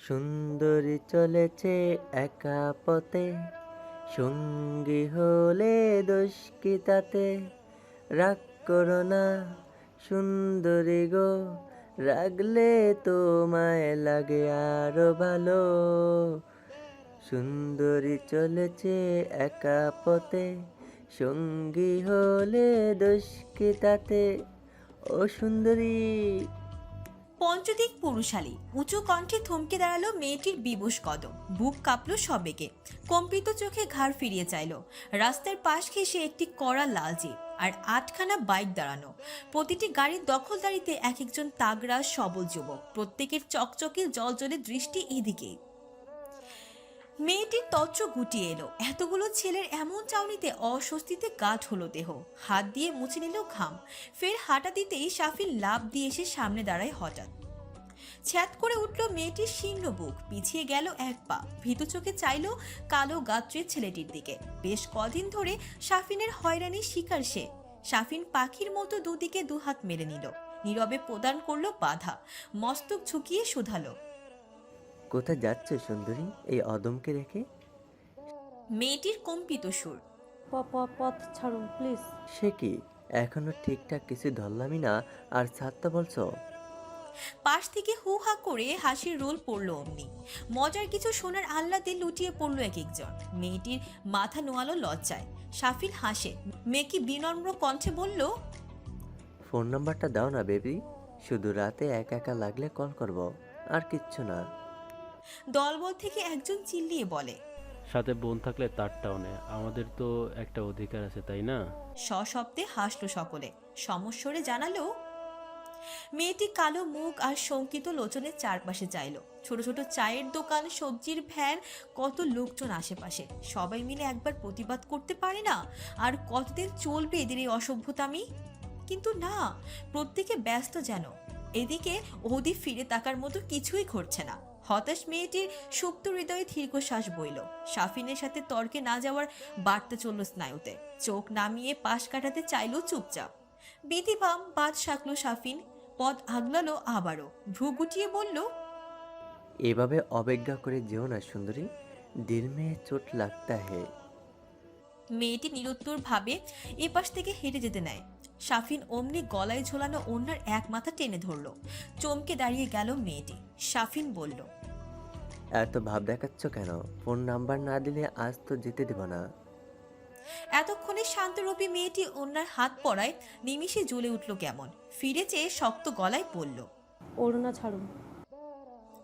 সুন্দরী চলেছে একা পথে, সঙ্গী হলে দোষ কি তাতে? রাগ করো না সুন্দরী গো, রাগলে তোমায় লাগে আরো ভালো। সুন্দরী চলেছে একা পথে, সঙ্গী হলে দোষ কি তাতে? ও সুন্দরী। পঞ্চদিক পুরুষালী উঁচু কণ্ঠে থমকে দাঁড়ালো মেয়েটির বিবশ কদম। বুক কাঁপল সবেগে। কম্পিত চোখে ঘাড় ফিরিয়ে চাইল। রাস্তার পাশ ঘেঁষে একটি কড়া লাল জিপ আর 8খানা বাইক দাঁড়ানো। প্রতিটি গাড়ির দখলদারিতে এক একজন তাগড়া সবল যুবক। প্রত্যেকের চকচকে জলজলে দৃষ্টি এদিকেই। মেয়েটির তত্র গুটিয়ে এলো। এতগুলো ছেলের এমন চাউনিতে অস্বস্তিতে গাঢ় হলো দেহ। হাত দিয়ে মুছে নিল ঘাম। ফের হাঁটা দিতেই সাফিন লাফ দিয়ে এসে সামনে দাঁড়ায় হঠাৎ। ছ্যাদ করে উঠল মেয়েটির শীর্ণ বুক। পিছিয়ে গেল এক পা। ভীতু চোখে চাইল কালো গাত্রের ছেলেটির দিকে। বেশ কদিন ধরে সাফিনের হয়রানির শিকার সে। সাফিন পাখির মতো দুদিকে দুহাত মেরে নিল। নীরবে প্রদান করলো বাধা। মস্তক ঝুঁকিয়ে শুধালো। কোথায় যাচ্ছে সুন্দরী এই অদমকে রেখে? মেয়েটির কম্পিত সুর। পথ ছাড়ুন প্লিজ। সে কি, এখনো ঠিকঠাক কিছু ধরলামই না আর ছাড়তে বলছো? পাশ থেকে হু হা করে হাসির রোল পড়ল অমনি। মজার কিছু শোনার আহ্লাদে লুটিয়ে পড়ল এক একজন। মেয়েটির মাথা নোয়ালো লজ্জায়। সাফিন হাসে। মেয়েকে বিনম্র কণ্ঠে বলল, ফোন নাম্বারটা দাও না বেবি, শুধু রাতে একা একা লাগলে কল করব, আর কিচ্ছু না। দলবল থেকে একজন চিল্লিয়ে বলে। সাথে বোন থাকলে তারটাও নেয়, আমাদের তো একটা অধিকার আছে, তাই না? সশব্দে হাসলো সকলে। সমস্বরে জানালো। মেয়েটি কালো মুখ আর শঙ্কিত লোচনের চারপাশে চাইল। ছোট ছোট চায়ের দোকান, সবজির ভ্যান, কত লোকজন আশেপাশে। সবাই মিলে একবার প্রতিবাদ করতে পারে না? আর কতদিন চলবে এদের এই অসভ্যতামি? কিন্তু না, প্রত্যেকে ব্যস্ত যেন। এদিকে ওদি ফিরে তাকার মতো কিছুই ঘটছে না। হতাশ মেয়েটির সুপ্ত হৃদয়ে দীর্ঘশ্বাস বইল। সাফিনের সাথে তর্কে না যাওয়ার বার্তা চলল স্নায়ুতে। চোখ নামিয়ে পাশ কাটাতে চাইল চুপচাপ। বিধিবাম বাদ শাকলো সাফিন। পথ আগলালো আবারও। ভ্রু গুটিয়ে বলল, এভাবে অবজ্ঞা করে যেও না সুন্দরী, দিল মে চোট লাগতা হে। মেয়েটি নিরুত্তর ভাবে এপাশ থেকে হেঁটে যেতে নেয়। সাফিন অমনি গলায় ঝোলানো ওড়নার এক মাথা টেনে ধরল। চমকে দাঁড়িয়ে গেল মেয়েটি। সাফিন বলল, এত ভাব দেখাচ্ছ কেন? ফোন নাম্বার না দিলে আজ তো যেতে দেব না। এতক্ষণে শান্তরূপী মেয়েটি ওড়নার হাত পড়ায় নিমিষে জ্বলে উঠল কেমন। ফিরে চেয়ে শক্ত গলায় বলল। ওড়না ছাড়ুন।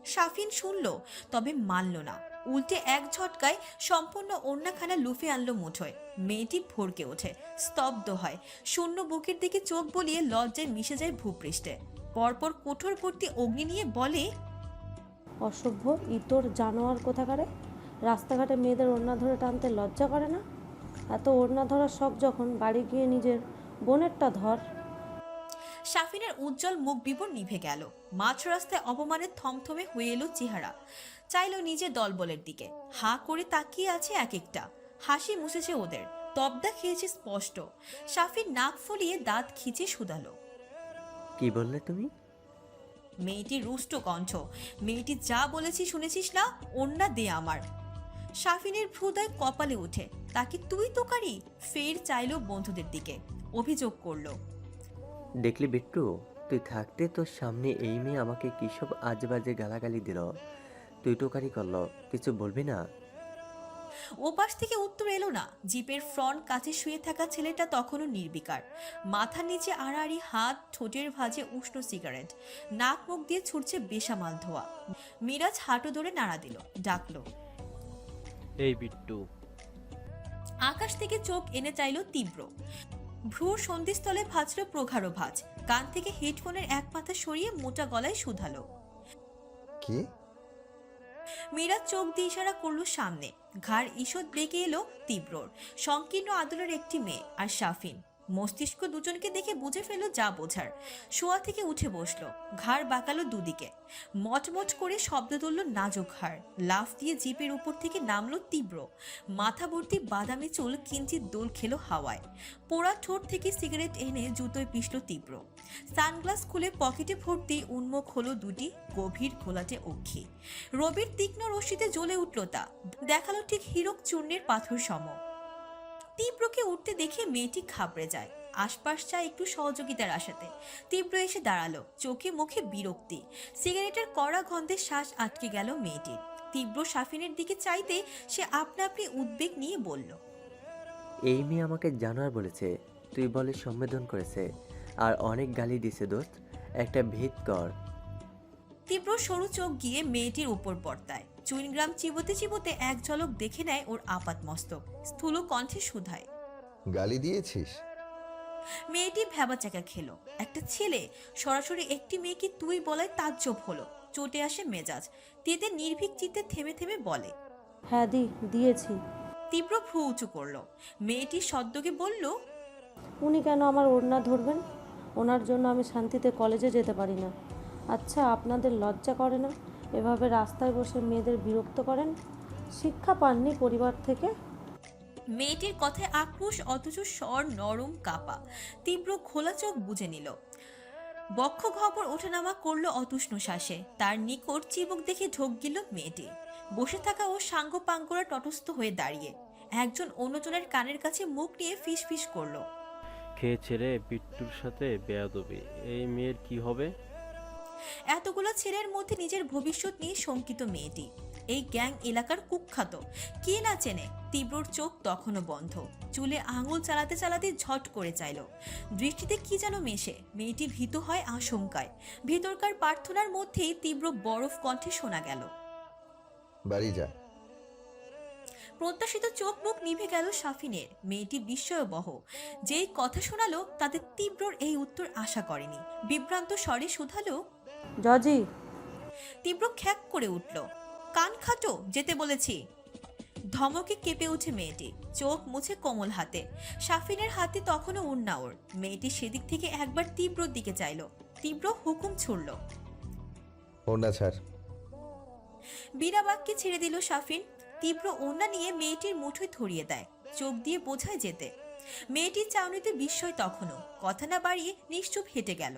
সাফিন শুনল, তবে মানল না। উল্টে এক ঝটকায় সম্পূর্ণ ওড়নাখানা লুফে আনলো মুঠোয়। মেয়েটি ভরকে ওঠে, স্তব্ধ হয়। শূন্য বুকের দিকে চোখ বলিয়ে লজ্জায় মিশে যায় ভূপৃষ্ঠে। পরপর কোঠর ভর্তি অগ্নি নিয়ে বলে, অসভ্য ইতর জানোয়ার কোথাকারে। রাস্তাঘাটে মেয়েদের ওড়না ধরে টানতে লজ্জা করে না? এত ওড়না ধরার শখ যখন, বাড়ি গিয়ে নিজের বোনেরটা ধর। সাফিনের উজ্জ্বল মুখ বিবর নিভে গেল। মাঝ রাস্তায় অপমানে থমথমে হয়ে এলো চেহারা। চাইল নিজের দলবলের দিকে। হাঁ করে তাকিয়ে আছে এক একটা। হাসি মুছেছে ওদের। তবদা খেয়েছে স্পষ্ট। সাফিন নাক ফুলিয়ে দাঁত খিচে শুধালো। কি বললে তুমি? মেয়েটি রুষ্ট কণ্ঠ। মেয়েটি যা বলেছি শুনেছিস না? ওন্না দে আমার। সাফিনের ভ্রুদয় কপালে উঠে। তাকে তুই তোকারি? ফের চাইলো বন্ধুদের দিকে। অভিযোগ করলো। দেখলি বিট্টু, তুই থাকতে তোর সামনে এই মেয়ে আমাকে কিসব আজেবাজে গালাগালি দিল, তুই টোকারি করলো, কিছু বলবি না? ওপাশ থেকে উত্তর এলো না। জিপের ফ্রন্ট কাছে শুয়ে থাকা ছেলেটা তখনও নির্বিকার। মাথার নিচে আড়াআড়ি হাত, ঠোঁটের ভাঁজে উষ্ণ সিগারেট। নাক মুখ দিয়ে ছুটছে বেসামাল ধোয়া। মিরাজ হাঁটু ধরে নাড়া দিল, ডাকলো। এই বিট্টু। আকাশ থেকে চোখ এনে চাইল তীব্র। ভ্রুর সন্ধিস্থলে ভাজল প্রগাঢ় ভাঁজ। কান থেকে হেডফোনের এক মাথা সরিয়ে মোটা গলায় শুধালো। কে? মিরাজ চোখ দিয়ে ইশারা করলো সামনে। ঘাড় ঈষৎ বেঁকে এলো তীব্রর। সংকীর্ণ আদলের একটি মেয়ে আর সাফিন। মস্তিষ্ক দুজনকে দেখে বুঝে ফেলল যা বোঝার। শোয়া থেকে উঠে বসলো, ঘাড় বাঁকালো দুদিকে, মটমট করে শব্দ তুলল নাজুক ঘাড়। লাফ দিয়ে জিপের উপর থেকে নামলো তীব্র। মাথা ভর্তি বাদামি চুল কিঞ্চিত দোল খেলো হাওয়ায়। পোড়া ঠোঁট থেকে সিগারেট এনে জুতোয় পিষল তীব্র। সানগ্লাস খুলে পকেটে ভর্তি উন্মুখ হলো দুটি গভীর ঘোলাটে অক্ষি। রবির তীক্ষ্ণ রশ্মিতে জ্বলে উঠল তা, দেখালো ঠিক হীরক চূর্ণের পাথর সম। তীব্রকে উঠতে দেখে মেয়েটি ঘাবড়ে যায়, আশপাশ চায় একটু সহযোগিতার আশাতে। তীব্র এসে দাঁড়ালো, চোখে মুখে বিরক্তি। সিগারেটের কড়া গন্ধে শ্বাস আটকে গেল মেয়েটির। তীব্র শাফিনের দিকে চাইতে সে আপনা আপনি উদ্বেগ নিয়ে বলল, এই মেয়ে আমাকে জানোয়ার বলেছে, তুই বলে সম্বোধন করেছে, আর অনেক গালি দিছে দোস্ত। একটা ভিত কর। তীব্র সরু চোখ গিয়ে মেয়েটির উপর পড়তায়। চুইনগ্রাম চিবোতে চিবোতে এক ঝলক দেখে নেয় ওর আপাত মস্তক। স্থূল কণ্ঠে শুধায়, গালি দিয়েছিস? মেয়েটি ভ্যাবাচাকা খেলো। একটা ছেলে সরাসরি একটি মেয়েকে তুই বলায় তাজ্জব হলো, চটে আসে মেজাজ। তেতে নির্ভীক চিত্তে থেমে থেমে বলে, হ্যাঁ দিয়েছি। তীব্র ভ্রু উঁচু করলো। মেয়েটি সদ্যকে বলল, উনি কেন আমার ওড়না ধরবেন? ওনার জন্য আমি শান্তিতে কলেজে যেতে পারি না। আচ্ছা, আপনাদের লজ্জা করে না এভাবে রাস্তায় বসে মেয়েদের বিরক্ত করেন? শিক্ষা পাননি পরিবার থেকে? মেয়েটির কথায় আক্রোশ অথচ স্বর নরম কাপা। তীব্র খোলা চোখ বুজে নিল। বক্ষ খবর ওঠানামা করলো অতুষ্ণ শ্বাসে। তার নিকট চিবুক দেখে ঢোক গেল মেয়েটি। বসে থাকা ও সাঙ্গ পাঙ্গরা তটস্থ হয়ে দাঁড়িয়ে একজন অন্যজনের কানের কাছে মুখ নিয়ে ফিস ফিস করলো, খেয়েছে রে বিট্টুর সাথে বেয়াদবি। এই মেয়ের কি হবে? এতগুলো ছেলের মধ্যে নিজের ভবিষ্যৎ নিয়ে শঙ্কিত মেয়েটি। এই গ্যাং এলাকার কুখ্যাত, কে না চেনে। তীব্রর চোখ তখনও বন্ধ, চুলে আঙুল চালাতে চালাতে ঝট করে চাইল। দৃষ্টিতে কি যেন মেশে। মেয়েটি ভীত হয় আশঙ্কায়। ভেতরকার প্রার্থনার মধ্যেই তীব্র বরফ কণ্ঠে শোনা গেল, বাড়ি যা। প্রত্যাশিত চোখ মুখ নিভে গেল শাফিনের। মেয়েটি বিস্ময়বহ। যেই কথা শোনালো তাতে তীব্রর এই উত্তর আশা করেনি। বিভ্রান্ত স্বরে শুধালো, জজি। তীব্র খ্যাক করে উঠল, কান খাটো, যেতে বলেছি। ধমকে কেঁপে উঠে মেয়েটি, চোখ মুছে কোমল হাতে। শাফিনের হাতে তখনও উড়না ওর। মেয়েটি সেদিক থেকে একবার তীব্রর দিকে চাইল। তীব্র হুকুম ছুড়ল, ওড়না ছাড়। বিনা বাক্যে ছেড়ে দিল শাফিন। তীব্র ওড়না নিয়ে মেয়েটির মুঠোয় ধরিয়ে দেয়, চোখ দিয়ে বোঝায় যেতে। মেয়েটির চাউনিতে বিস্ময় তখনও। কথা না বাড়িয়ে নিশ্চুপ হেঁটে গেল।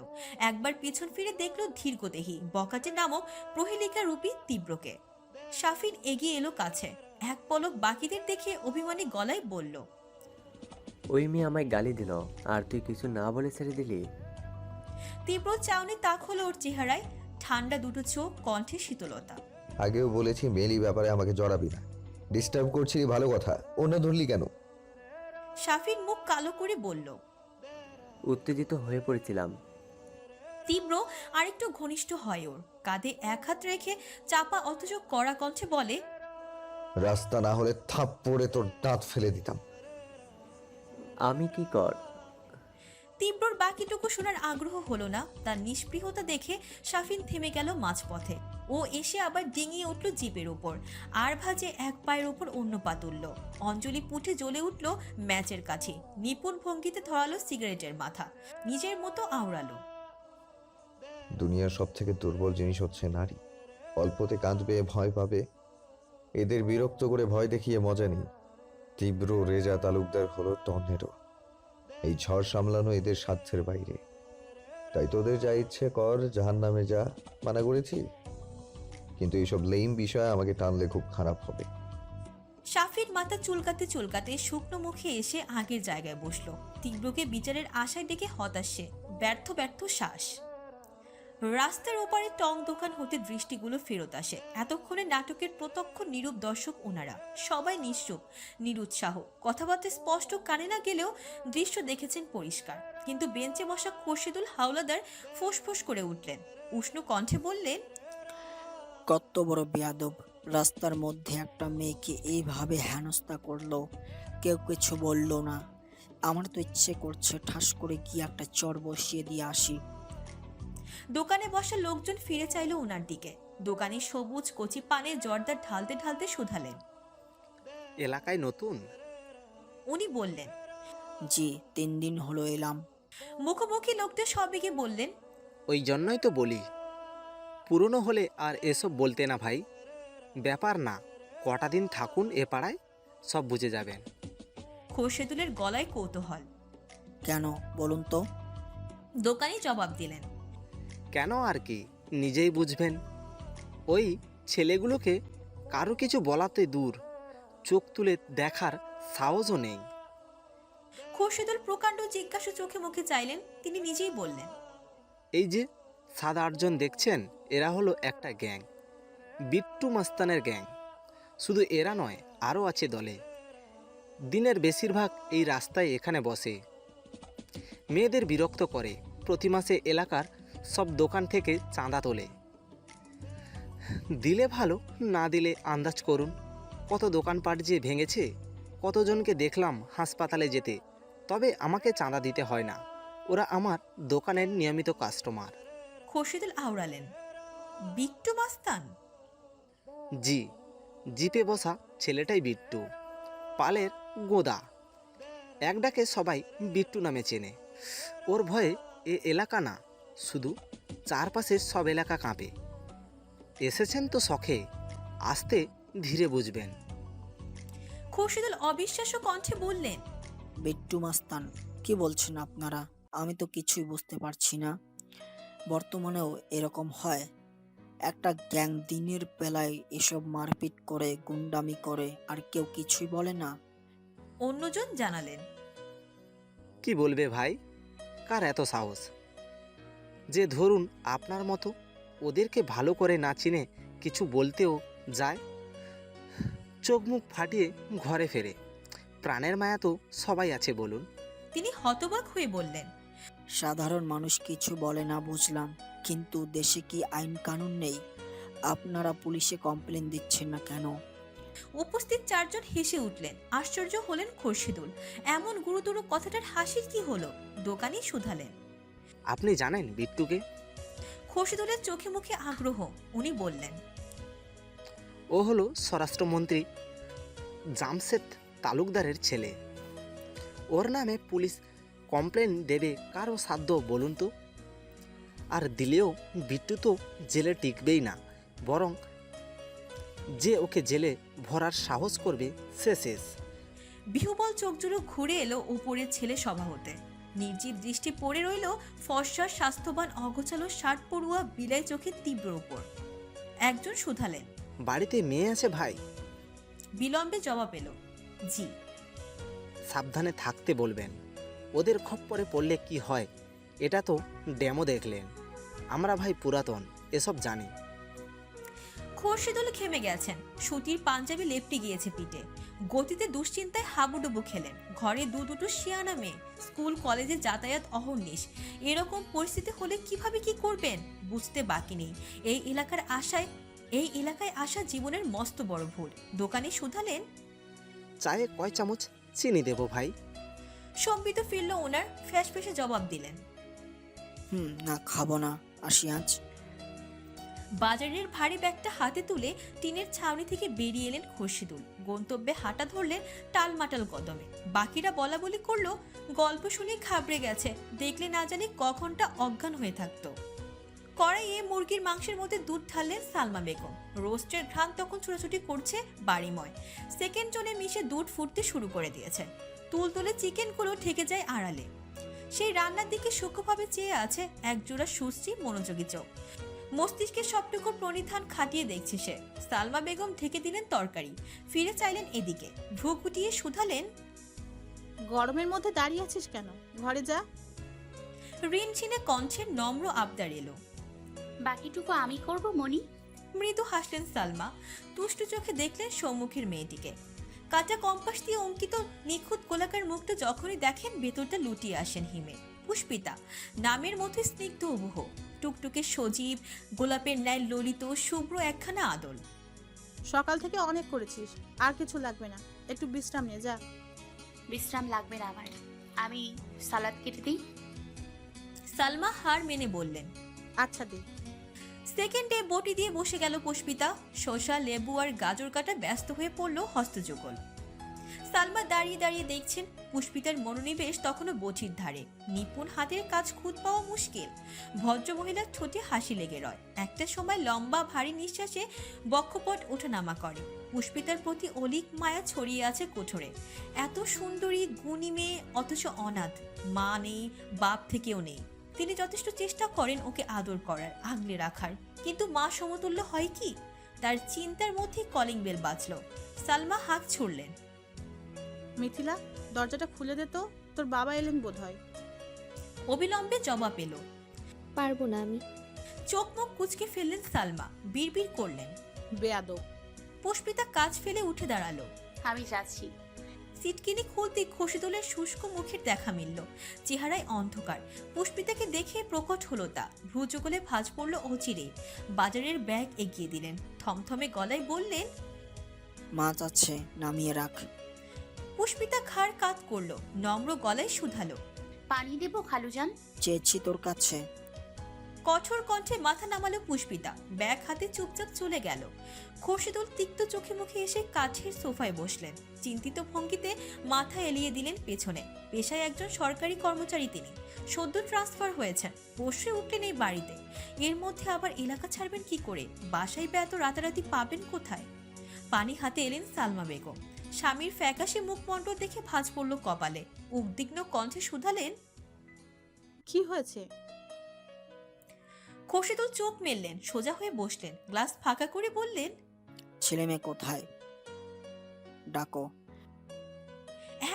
একবার পিছন ফিরে দেখল ধীরগদেহী বকাটে নামক প্রহেলিকা রূপী তীব্রকে। শাফিন এগিয়ে এলো কাছে, এক পলক বাকিদের দেখে অভিমানী গলায় বলল, ওই মেয়ে আমায় গালি দিল, আর তুই কিছু না বলে ছেড়ে দিলি? তীব্র চাউনি তাক হলো ওর চেহারায়, ঠান্ডা দুটো চোখ, কণ্ঠে শীতলতা। আগেও বলেছি মেলি ব্যাপারে আমাকে জড়াবি না। ডিস্টার্ব করছিলি ভালো কথা, ওড়না ধরলি কেন? শাফিন মুখ কালো করে বলল, উত্তেজিত হয়ে পড়েছিলাম। তীব্র আরেকটু ঘনিষ্ঠ হয় ওর, কাঁধে এক হাত রেখে চাপা অথচ কড়া কণ্ঠে বলে, রাস্তা না হলে থাপ্পড়ে তোর দাঁত ফেলে দিতাম। আমি কি কর? তীব্রর বাকিটুকু শোনার আগ্রহ হলো না। তার নিষ্পৃহতা দেখে শাফিন থেমে গেল মাঝপথে। ও এসে আবার ডিঙিয়ে উঠল জিপের উপর, আর ভাজে এক পায়ের উপর অন্য পা তুলল। অঞ্জলি পুঁটে জ্বলে উঠল ম্যাচের কাঠি। নিপুণ ভঙ্গিতে ধরালো সিগারেটের মাথা, নিজের মতো আওড়ালো, দুনিয়ার সব থেকে দুর্বল জিনিস হচ্ছে নারী। অল্পতে কাঁদবে, ভয় পাবে। এদের বিরক্ত করে ভয় দেখিয়ে মজা নেই। তীব্র রেজা তালুকদার হলো টর্নেডো। এই ঝড় সামলানো এদের সাধ্যের বাইরে। তাই তোদের যা ইচ্ছে কর, জাহান্নামে যা, মানা করেছি। কিন্তু এইসব লেইম বিষয় আমাকে টানলে খুব খারাপ হবে। শাফির মাথা চুলকাতে চুলকাতে শুকনো মুখে এসে আগের জায়গায় বসলো। তীব্রকে বিচারের আশায় ডেকে হতাশে ব্যর্থ ব্যর্থ শ্বাস। রাস্তার ওপারে টং দোকান হতে দৃষ্টিগুলো ফেরত আসে। এতক্ষণে নাটকের প্রত্যক্ষ নীরব দর্শক ওনারা সবাই নিশ্চুপ, নিরুৎসাহ। কথাবার্তা স্পষ্ট কানে না গেলেও দৃশ্য দেখেছেন পরিষ্কার। কিন্তু বেঞ্চে বসা খোরশেদুল হাওলাদার ফোঁস করে উঠলেন, উষ্ণ কণ্ঠে বললেন, কত বড় বেয়াদব! রাস্তার মধ্যে একটা মেয়েকে এইভাবে হেনস্থা করলো, কেউ কিছু বলল না। আমার তো ইচ্ছে করছে ঠাস করে গিয়ে একটা চড় বসিয়ে দিয়ে আসি। দোকানে বসা লোকজন ফিরে চাইল ওনার দিকে। দোকানি সবুজ কচি পানে জর্দা ঢালতে ঢালতে শুধালেন, এলাকায় নতুন? উনি বললেন, জি, 3 দিন হলো এলাম। মুখোমুখি লোকটা সবেগে বললেন, ওই জন্যই তো বলি, পুরনো হলে আর এসব বলতে না ভাই। ব্যাপার না, কটা দিন থাকুন এ পাড়ায়, সব বুঝে যাবেন। খোরশেদুলের গলায় কৌতূহল। কেন বলুন তো? দোকানি জবাব দিলেন, কেন আর কি, নিজেই বুঝবেন। ওই ছেলেগুলোকে কারো কিছু বলাতে দূর, চোখ তুলে দেখার সাহসও নেই। খোরশেদুল প্রকাণ্ড জিজ্ঞাসু চোখে মুখে চাইলেন। তিনি নিজেই বললেন, এই যে 7-8 জন দেখছেন, এরা হলো একটা গ্যাং, বিট্টু মাস্তানের গ্যাং। শুধু এরা নয়, আরও আছে দলে। দিনের বেশিরভাগ এই রাস্তায় এখানে বসে, মেয়েদের বিরক্ত করে। প্রতি মাসে এলাকার সব দোকান থেকে চাঁদা তোলে। দিলে ভালো, না দিলে আন্দাজ করুন কত দোকানপাট যে ভেঙেছে। কতজনকে দেখলাম হাসপাতালে যেতে। তবে আমাকে চাঁদা দিতে হয় না, ওরা আমার দোকানের নিয়মিত কাস্টমার। খোরশেদুল আওড়ালেন, বিট্টু মাস্তান? জি, জিপে বসা ছেলেটাই বিট্টু, পালের গোদা। এক ডাকে সবাই বিট্টু নামে চেনে। ওর ভয়ে এ এলাকা না, শুধু চারপাশের সব এলাকা কাঁপে। এসেছেন তো শখে, আস্তে ধীরে বুঝবেন। খোরশেদুল অবিশ্বাস্য কণ্ঠে বললেন, বিট্টু মাস্তান? কি বলছেন আপনারা? আমি তো কিছুই বুঝতে পারছি না। বর্তমানেও এরকম হয়? একটা গ্যাং দিনের বেলায় এসব মারপিট করে, গুন্ডামি করে, আর কেউ কিছুই বলে না? অন্যজন জানালেন, কি বলবে ভাই, কার এত সাহস যে ধরুন আপনার মতো ওদেরকে ভালো করে না চিনে কিছু বলতেও যায়? চোখ মুখ ফাটিয়ে ঘরে ফেরে। প্রাণের মায়া তো সবাই আছে বলুন। তিনি হতবাক হয়ে বললেন, সাধারণ মানুষ কিছু বলে না বুঝলাম, কিন্তু দেশে কি আইন কানুন নেই? আপনারা পুলিশে কমপ্লেন দিচ্ছেন না কেন? উপস্থিত 4 জন হেসে উঠলেন। আশ্চর্য হলেন খোরশেদুল। এমন গুরুতর কথাটার হাসির কি হলো? দোকানি শুধালেন। আপনি জানেন বিট্টুকে? খোরশেদুলের চোখে মুখে আগ্রহ। উনি বললেন, ও হলো স্বরাষ্ট্রমন্ত্রী জামশেদ তালুকদারের ছেলে। ওর নামে পুলিশ কমপ্লেন দেবে কারো সাধ্য বলুন তো? আর দিলেও বিট্টু তো জেলে টিকবেই না, বরং যে ওকে জেলে ভরার সাহস করবে সে শেষ। বিহুবল চোখজুড়ো ঘুরে এলো উপরের ছেলে সভা হতে। নির্জীব দৃষ্টি পড়ে রইল ফর্সা স্বাস্থ্যবান অগোছালো শার্ট পড়ুয়া বিলাই চোখের তীব্র উপর। একজন শুধালেন, বাড়িতে মেয়ে আছে ভাই? বিলম্বে জবাব এলো, জি। সাবধানে থাকতে বলবেন, ওদের খপ্পরে পড়লে কি হয় এটা তো ডেমো দেখলেন। আমরা ভাই পুরাতন, এসব জানি। খোরশেদুল খেমে গেছেন। সুতির পাঞ্জাবি লেপটে গিয়েছে পিঠে। গতিতে দুশ্চিন্তায় হাবুডুবু খেলেন। ঘরে দুটো শিয়ানা মেয়ে, স্কুল কলেজে যাতায়াত অহর্নিশ। এরকম পরিস্থিতি হলে কিভাবে কি করবেন বুঝতে বাকি নেই। এই এলাকায় আসা জীবনের মস্ত বড় ভুল। দোকানে শুধালেন, চায়ে কয় চামচ চিনি দেবো ভাই? সম্বিত ফিরল ওনার। ফ্যাসফেসে জবাব দিলেন, না, খাবো না, আসি আজ। বাজারের ভারী ব্যাগটা হাতে তুলে টিনের ছাউনি থেকে বেরিয়ে এলেন খোরশেদুল। গন্তব্যে হাঁটা ধরলেন টালমাটাল কদমে। বাকিরা বলা বলি করলো, গল্প শুনে ঘাবড়ে গেছে, দেখলে না জানি কখনটা অজ্ঞান হয়ে থাকতো। কড়াইয়ে মুরগির মাংসের মধ্যে দুধ ঢাললেন সালমা বেগম। রোস্টের ঘ্রাণ তখন ছোটাছুটি করছে বাড়িময়। সেকেন্ড জনে মিশে দুধ ফুটতে শুরু করে দিয়েছে। তুলতুলে চিকেনগুলো ঠেকে যায় আড়ালে। সেই রান্নার দিকে সূক্ষ্মভাবে চেয়ে আছে একজোড়া সুশ্রী মনোযোগী চোখ। মস্তিষ্কে সবটুকু প্রণিধান খাটিয়ে দেখছে সে। সালমা বেগম ঢেকে দিলেন তরকারি। ফিরে চাইলেন এদিকে। ভ্রু গুটিয়ে শুধালেন, গরমের মধ্যে দাঁড়িয়ে আছিস কেন? ঘরে যা। ঋণছিনে কণ্ঠের নম্র আবদার এলো। বাকিটুকু আমি করব মনি। মৃদু হাসলেন সালমা। তুষ্টু চোখে দেখলেন সম্মুখের মেয়েটিকে। কাঁচা কম্পাস দিয়ে অঙ্কিত নিখুঁত গোলাকার মুখটা যখনই দেখেন, ভেতরটা লুটিয়ে আসেন হিমে। পুষ্পিতা, নামের মধ্যে স্নিগ্ধ উপহ, টুকটুকে সজীব, গোলাপের ন্যায় ললিত শুভ্র একখানা আদল। সকাল থেকে অনেক করেছিস, আর কিছু লাগবে না, একটু বিশ্রাম নে, যা। বিশ্রাম লাগবে না আমার, আমি সালাদ কেটে দিই। সালমা হার মেনে বললেন, আচ্ছা দে। সেকেন্ডে বটি দিয়ে বসে গেল পুষ্পিতা। শসা, লেবু আর গাজর কাটা ব্যস্ত হয়ে পড়ল হস্তযুগল। সালমা দাঁড়িয়ে দাঁড়িয়ে দেখছেন পুষ্পিতার মনোনিবেশ তখনও বটির ধারে। নিপুণ হাতের কাজ খুঁত পাওয়া মুশকিল। ভদ্রমহিলার ঠোঁটে হাসি লেগে রয়। একটা সময় লম্বা ভারী নিঃশ্বাসে বক্ষপট ওঠানামা করে। পুষ্পিতার প্রতি অলিক মায়া ছড়িয়ে আছে কোঠরে। এত সুন্দরী গুণী মেয়ে, অথচ অনাথ, মা নেই, বাপ থেকেও নেই। তিনি যথেষ্ট চেষ্টা করেন ওকে আদর করার, আগলে রাখার, কিন্তু মা সমতুল্য হয় কি? তার চিন্তার মধ্যে কলিং বেল বাজল। সালমা হাঁক ছুড়লেন। মিথিলা, দরজাটা খুলে দে তো, তোর বাবা এলেন বোধহয়। অবিলম্বে জবাব এলো। পারবো না আমি। চোখ মুখ কুঁচকে ফেললেন সালমা, বিড়বিড় করলেন। বেয়াদব। পুষ্পিতা কাজ ফেলে উঠে দাঁড়ালো। আমি যাচ্ছি। সিটকিনি খুলতে খসিদুলের শুষ্ক মুখের দেখা মিলল। চেহারায় অন্ধকার। পুষ্পিতাকে দেখে প্রকট হলো তা। ভ্রুযুগলে ভাঁজ পড়ল অচিরে। বাজারের ব্যাগ এগিয়ে দিলেন। থমথমে গলায় বললেন, মাছ আছে, নামিয়ে রাখ। পুষ্পিতা ঘাড় কাত করলো, নম্র গলায় শুধালো। পানি দেবো খালুজান? চেয়েছি তোর কাছে। কঠোর কণ্ঠে মাথা নামালো পুষ্পিতা। ব্যাগ হাতে চুপচাপ চলে গেল। খসিদুল তিক্ত চোখে মুখে এসে কাঠের সোফায় বসলেন। চিন্তিত ভঙ্গিতে মাথা এলিয়ে দিলেন পেছনে। পেশায় একজন সরকারি কর্মচারী তিনি। সদ্য ট্রান্সফার হয়েছেন। বসে উঠলেন এই বাড়িতে। এর মধ্যে আবার এলাকা ছাড়বেন কি করে? বাসায় বা এত রাতারাতি পাবেন কোথায়? পানি হাতে এলেন সালমা বেগম। স্বামীর ফ্যাকাশে মুখমণ্ডল দেখে ভাঁজ পড়ল কপালে। উদ্বিগ্ন কণ্ঠে শুধালেন, কি হয়েছে? খসিদুল চোখ মেললেন, সোজা হয়ে বসলেন। গ্লাস ফাঁকা করে বললেন, ছেলে মেয়ে কোথায়? ডাকো।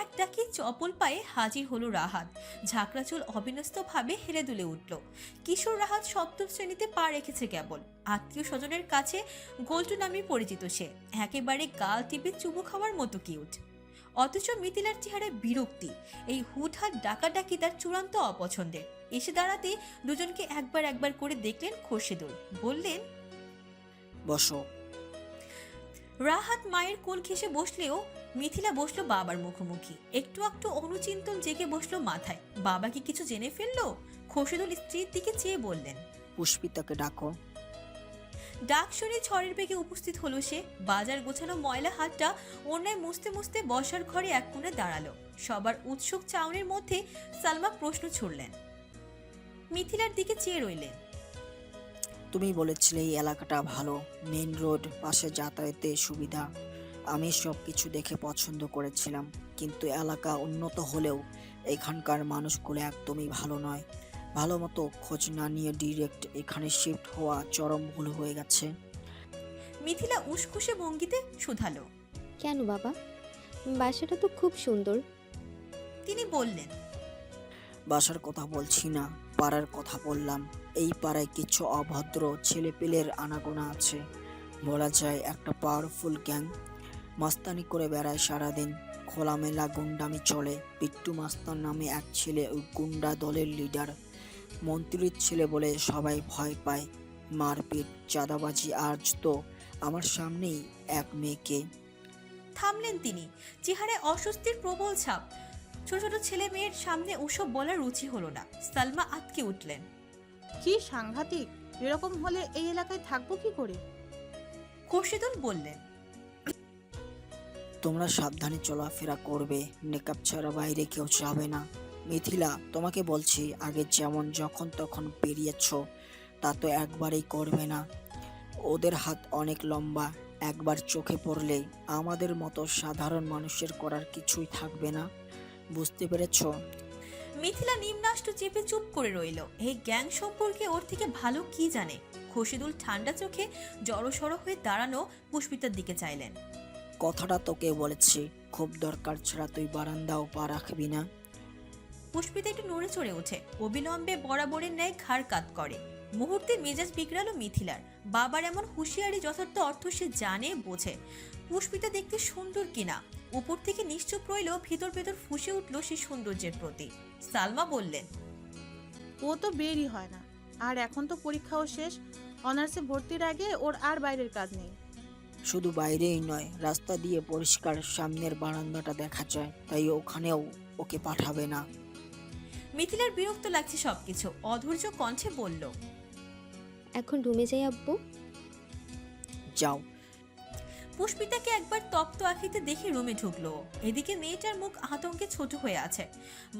এক ডাকে চপল পায়ে হাজির হলো রাহাত। ঝাঁকড়া চুল অবিন্যস্ত ভাবে হেলে দুলে উঠল। কিশোর রাহাত সপ্তম শ্রেণীতে পা রেখেছে কেবল। আত্মীয় স্বজনের কাছে গোল্টু নামে পরিচিত সে। একেবারে গাল টিপে চুমু খাওয়ার মতো কিউট। অথচ মিথিলার চেহারায় বিরক্তি। এই হুটহাট ডাকাডাকি তার চূড়ান্ত অপছন্দের। এসে দাঁড়াতে দুজনকে একবার একবার করে দেখলেন খসিদুল। বললেন, বসো। রাহাত মায়ের কোল ঘেঁষে বসলেও মিথিলা বসলো বাবার মুখোমুখি। একটু একটু অনুচিন্তন জেগে বসলো মাথায়। বাবা কি কিছু জেনে ফেললো? খসিদুল স্ত্রীর দিকে চেয়ে বললেন, পুষ্পিতাকে ডাকো। ডাক শুনে ঝড়ের বেগে উপস্থিত হলো সে। বাজার গোছানো ময়লা হাতটা অন্যায় মুছতে মুছতে বসার ঘরে এক কোণে দাঁড়ালো। সবার উৎসুক চাউনির মধ্যে সালমা প্রশ্ন ছুড়লেন। মিথিলার দিকে চেয়ে রইলেন। তুমি বলেছিলে এই এলাকাটা ভালো, মেন রোড, পাশে যাতায়াতে সুবিধা। আমি সব কিছু দেখে পছন্দ করেছিলাম, কিন্তু এলাকা উন্নত হলেও এখানকার মানুষগুলো একদমই ভালো নয়। ভালো মতো খোঁজ না নিয়ে ডিরেক্ট এখানে শিফট হওয়া চরম ভুল হয়ে গেছে। মিথিলা উসখুসে ভঙ্গিতে শুধালো। কেন বাবা? বাসাটা তো খুব সুন্দর। তিনি বললেন, বাসার কথা বলছি না, পাড়ার কথা বললাম। এই পাড়ায় কিছু অভদ্র ছেলেপেলের আনাগোনা আছে। বলা যায় একটা পাওয়ারফুল গ্যাং। মাস্তানি করে বেড়ায় সারাদিন। খোলামেলা গুন্ডামি চলে। পিট্টু মাস্তান নামে এক ছেলে ওই গুন্ডা দলের লিডার। মন্ত্রীর ছেলে বলে সবাই ভয় পায়। মারপিট, চাঁদাবাজি। আজ তো আমার সামনেই এক মেয়েকে। থামলেন তিনি। চেহারায় অস্বস্তির প্রবল ছাপ। ছোট ছোট ছেলে মেয়ের সামনে ওসব বলার রুচি হলো না। সালমা আটকে উঠলেন। কি সাংঘাতিক! এরকম হলে এই এলাকায় থাকবো কি করে? খসিদুল বললেন, তোমরা সাবধানে চলাফেরা করবে। নেকাব ছাড়া বাইরে কেউ যাবে না। মিথিলা, তোমাকে বলছি, আগে যেমন যখন তখন বেরিয়েছ তা তো একবারেই করবে না। ওদের হাত অনেক লম্বা। একবার চোখে পড়লে আমাদের মতো সাধারণ মানুষের করার কিছুই থাকবে না। বুঝতে পেরেছ? মিথিলা নিম্নাষ্ট চেপে চুপ করে রইল। এই গ্যাং সম্পর্কে ওর থেকে ভালো কি জানে? খসিদুল ঠান্ডা চোখে জড়সড় হয়ে দাঁড়ানো পুষ্পিতার দিকে চাইলেন। কথাটা তোকে বলেছি, খুব দরকার ছাড়া তুই বারান্দাও পা রাখবি না। পুষ্পিতা একটু নড়ে চড়ে ওঠে। অবিলম্বে বরাবরের ন্যায় ঘাড় কাত করে। মুহূর্তে মেজাজ বিগড়ালো মিথিলার। বাবার এমন হুঁশিয়ারি যথার্থ অর্থ সে জানে, বোঝে। পুষ্পিতা দেখতে সুন্দর কিনা উপর থেকে নিশ্চুপ রইলেও ভিতর ভেতর ফুঁসে উঠল সে সৌন্দর্যের প্রতি। সালমা বললেন, ও তো বেরই হয় না। আর এখন তো পরীক্ষাও শেষ। অনার্সে ভর্তির আগে ওর আর বাইরের কাজ নেই। শুধু বাইরেই নয়, রাস্তা দিয়ে পরিষ্কার সামনের বারান্দাটা দেখা যায়। তাই ওখানেও ওকে পাঠাবে না। মিথিলার বিরক্ত লাগছে সবকিছু। অধৈর্য কণ্ঠে বলল, এখন রুমে যাই আব্বু। যাও। পুষ্পিতাকে একবার তপ্ত আখিতে দেখে রুমে ঢুকলো। এদিকে মেয়েটার মুখ আতঙ্কে ছোট হয়ে আছে,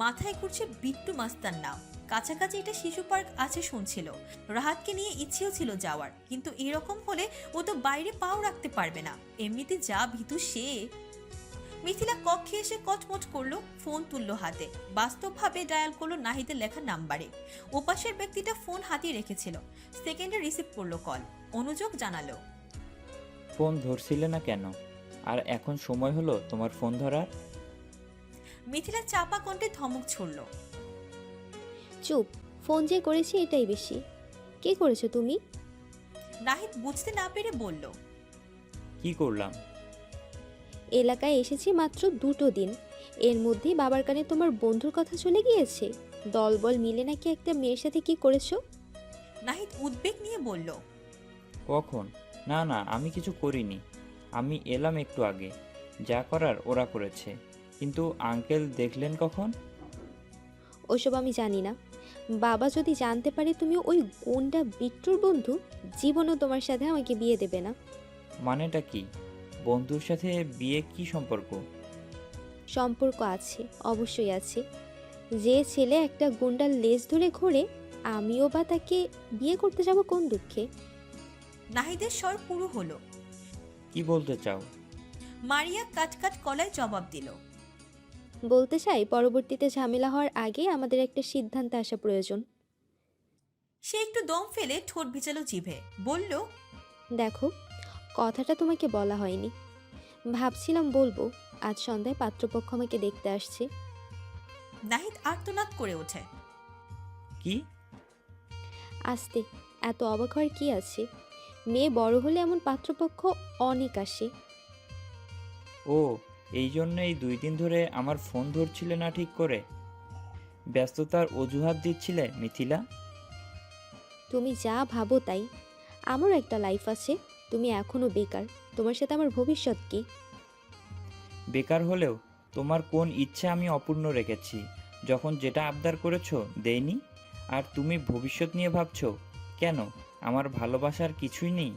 মাথায় ঘুরছে বিট্টু মাস্তার নাম। কাছাকাছি একটা শিশু পার্ক আছে শুনছিল। রাহাতকে নিয়ে ইচ্ছেও ছিল যাওয়ার, কিন্তু এরকম হলে ও তো বাইরে পাও রাখতে পারবে না। এমনিতে যা ভীতু সে। মিথিলা কক্ষে এসে কটমট করলো, ফোন তুললো হাতে, বাস্তবভাবে ডায়াল করলো নাহিদের লেখা নাম্বারে। ওপাশের ব্যক্তিটা ফোন হাতিয়ে রেখেছিল, সেকেন্ডে রিসিভ করলো কল। অনুযোগ জানালো, ফোন ধরছিলে না কেন? আর এখন সময় হলো তোমার ফোন ধরার? মিথিলা চাপা কণ্ঠে ধমক ছুড়ল, চুপ, ফোন যে করেছি এটাই বেশি। কি করেছো তুমি? নাহিদ বুঝতে না পেরে বলল, কি করলাম? এলাকায় এসেছি মাত্র 2টো দিন, এর মধ্যেই বাবার কানে তোমার বন্ধুর কথা চলে গিয়েছে। দলবল মিলে নাকি একটা মেয়ের সাথে কি করেছো? নাহিদ উদ্বেগ নিয়ে বলল, কখন? না না, আমি কিছু করিনি। আমি এলাম একটু আগে, যা করার ওরা করেছে। কিন্তু আঙ্কেল দেখলেন কখন? ওসব আমি জানি না। বাবা যদি জানতে পারে তুমি ওই গুন্ডা বিট্টুর বন্ধু, জীবনও তোমার সাথে আমাকে বিয়ে দেবে না। মানেটা কি? বন্ধুর সাথে বিয়ে কি সম্পর্ক? সম্পর্ক আছে, অবশ্যই আছে। যে ছেলে একটা গুন্ডার লেজ ধরে ঘোরে, আমিও বা তাকে বিয়ে করতে যাব কোন দুঃখে? নাহিদের স্বর পুরো হলো। কি বলতে চাও? মারিয়া কাটকাট গলায় জবাব দিল, বলতে চাই পরবর্তীতে ঝামেলা হওয়ার আগে আমাদের একটা সিদ্ধান্তে আসা প্রয়োজন। সে একটু দম ফেলে ঠোঁট ভিজালো জিভে, বলল, দেখো, কথাটা তোমাকে বলা হয়নি, ভাবছিলাম বলবো। আজ সন্ধ্যায় পাত্রপক্ষ আমাকে দেখতে আসছে। নাহিদ আর্তনাদ করে ওঠে, কি? আসতে এত অবাক হওয়ার কি আছে? মেয়ে বড় হলে এমন পাত্রপক্ষ অনেক আসে। ও, এই জন্য এই 2 দিন ধরে আমার ফোন ধরছিলে না ঠিক করে? ব্যস্ততার অজুহাত দিচ্ছিলে মিথিলা? তুমি যা ভাবো তাই। আমারও একটা লাইফ আছে, তুমি এখনো বেকার। তোমার সাথে আমার ভবিষ্যৎ কি? বেকার হলেও তোমার কোন ইচ্ছে আমি অপূর্ণ রেখেছি? যখন যেটা আবদার করেছো দেইনি, আর তুমি ভবিষ্যৎ নিয়ে ভাবছো কেন? আমার ভালোবাসার কিছুই নেই?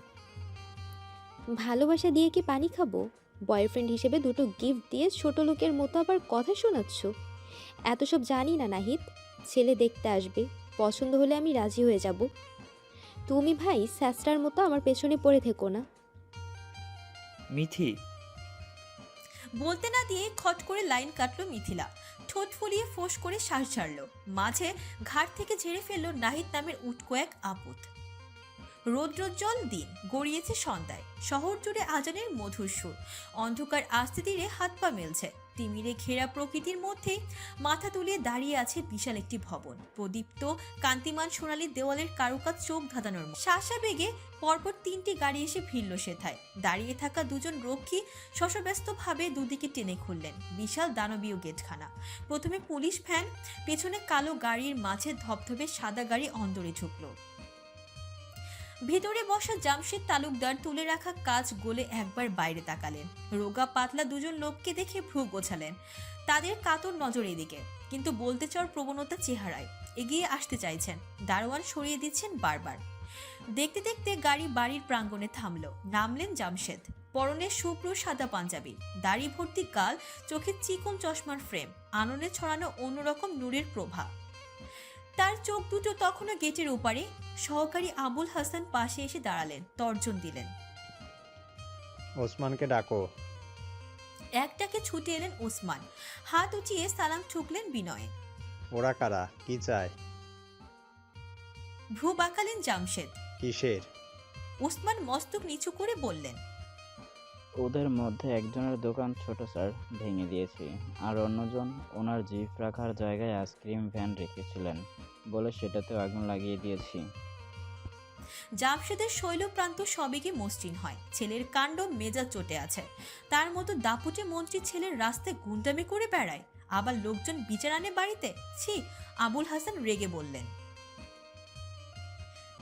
ভালোবাসা দিয়ে কি পানি খাবো? বয়ফ্রেন্ড হিসেবে 2টো গিফট দিয়ে ছোট লোকের মতো আবার কথা শোনাচ্ছ? এত সব জানি না নাহিদ। ছেলে দেখতে আসবে, পছন্দ হলে আমি রাজি হয়ে যাব। তুমি ভাই স্যাস্টার মতো আমার পেছনে পড়ে থেকো না। মিথি, বলতে না দিয়ে খট করে লাইন কাটলো মিথিলা। ঠোঁট ফুলিয়ে ফোঁস করে শ্বাস ছাড়লো, মাঝে ঘাট থেকে ঝেড়ে ফেললো নাহিদ নামের উটকো এক আপদ। রৌদ্রোজ্জ্বল দিন গড়িয়েছে সন্ধ্যায়, শহর জুড়ে আজানের মধুর সুর। অন্ধকার আস্তে ধীরে হাত পা মেলছে। তিমিরে ঘেরা প্রকৃতির মধ্যে মাথা তুলিয়ে দাঁড়িয়ে আছে বিশাল একটি ভবন। প্রদীপ্ত কান্তিমান সোনালী দেওয়ালের কারুকাজ চোখ ধাঁধানোর মতো। শাসা বেগে পরপর 3টি গাড়ি এসে ভিড়ল সেথায়। দাঁড়িয়ে থাকা 2জন রক্ষী শশব্যস্তভাবে দুদিকে টেনে খুললেন বিশাল দানবীয় গেটখানা। প্রথমে পুলিশ ভ্যান, পেছনে কালো গাড়ির মাঝে ধবধবে সাদা গাড়ি অন্দরে ঢুকলো। ভেতরে বসা জামশেদ তালুকদার তুলে রাখা কাজ গোলে একবার বাইরে তাকালেন। রোগা পাতলা 2জন লোককে দেখে ভ্রু গোছালেন। তাদের কাতর নজর এদিকে, কিন্তু বলতে চাওয়ার প্রবণতা চেহারায়। এগিয়ে আসতে চাইছেন, দারোয়ান সরিয়ে দিচ্ছেন বারবার। দেখতে দেখতে গাড়ি বাড়ির প্রাঙ্গণে থামলো। নামলেন জামশেদ, পরনে শুভ্র সাদা পাঞ্জাবি, দাড়ি ভর্তি গাল, চোখে চিকন চশমার ফ্রেম, আননে ছড়ানো অন্যরকম নূরের প্রভা। তার চোখ দুটো তখনও গেটের ওপারে। সহকারী আবুল হাসান পাশে এসে দাঁড়ালেন, তর্জন দিলেন, ওসমানকে ডাকো। একটাকে ছুটে এলেন ওসমান, হাত উঁচিয়ে সালাম ঠুকলেন বিনয়ে। ওরা কারা, কি চায়? ভ্রু বাঁকালেন জামশেদ। কিসের? ওসমান মস্তক নিচু করে বললেন, ওদের মধ্যে একজনের দোকান ছোট স্যার, ভেঙে দিয়েছি। আর অন্যজন ওনার জিপ রাখার জায়গায় আইসক্রিম ভ্যান রেখেছিলেন বলে সেটাতেও আগুন লাগিয়ে দিয়েছি। জামশেদের শৈলপ্রান্ত সবেগে মসৃণ হয়। ছেলের কাণ্ড মেজাজ চটে আছে। তার মতো দাপুটে মন্ত্রী ছেলের রাস্তায় গুন্ডামি করে বেড়ায়, আবার লোকজন বিচার আনে বাড়িতে। ছি! আবুল হাসান রেগে বললেন।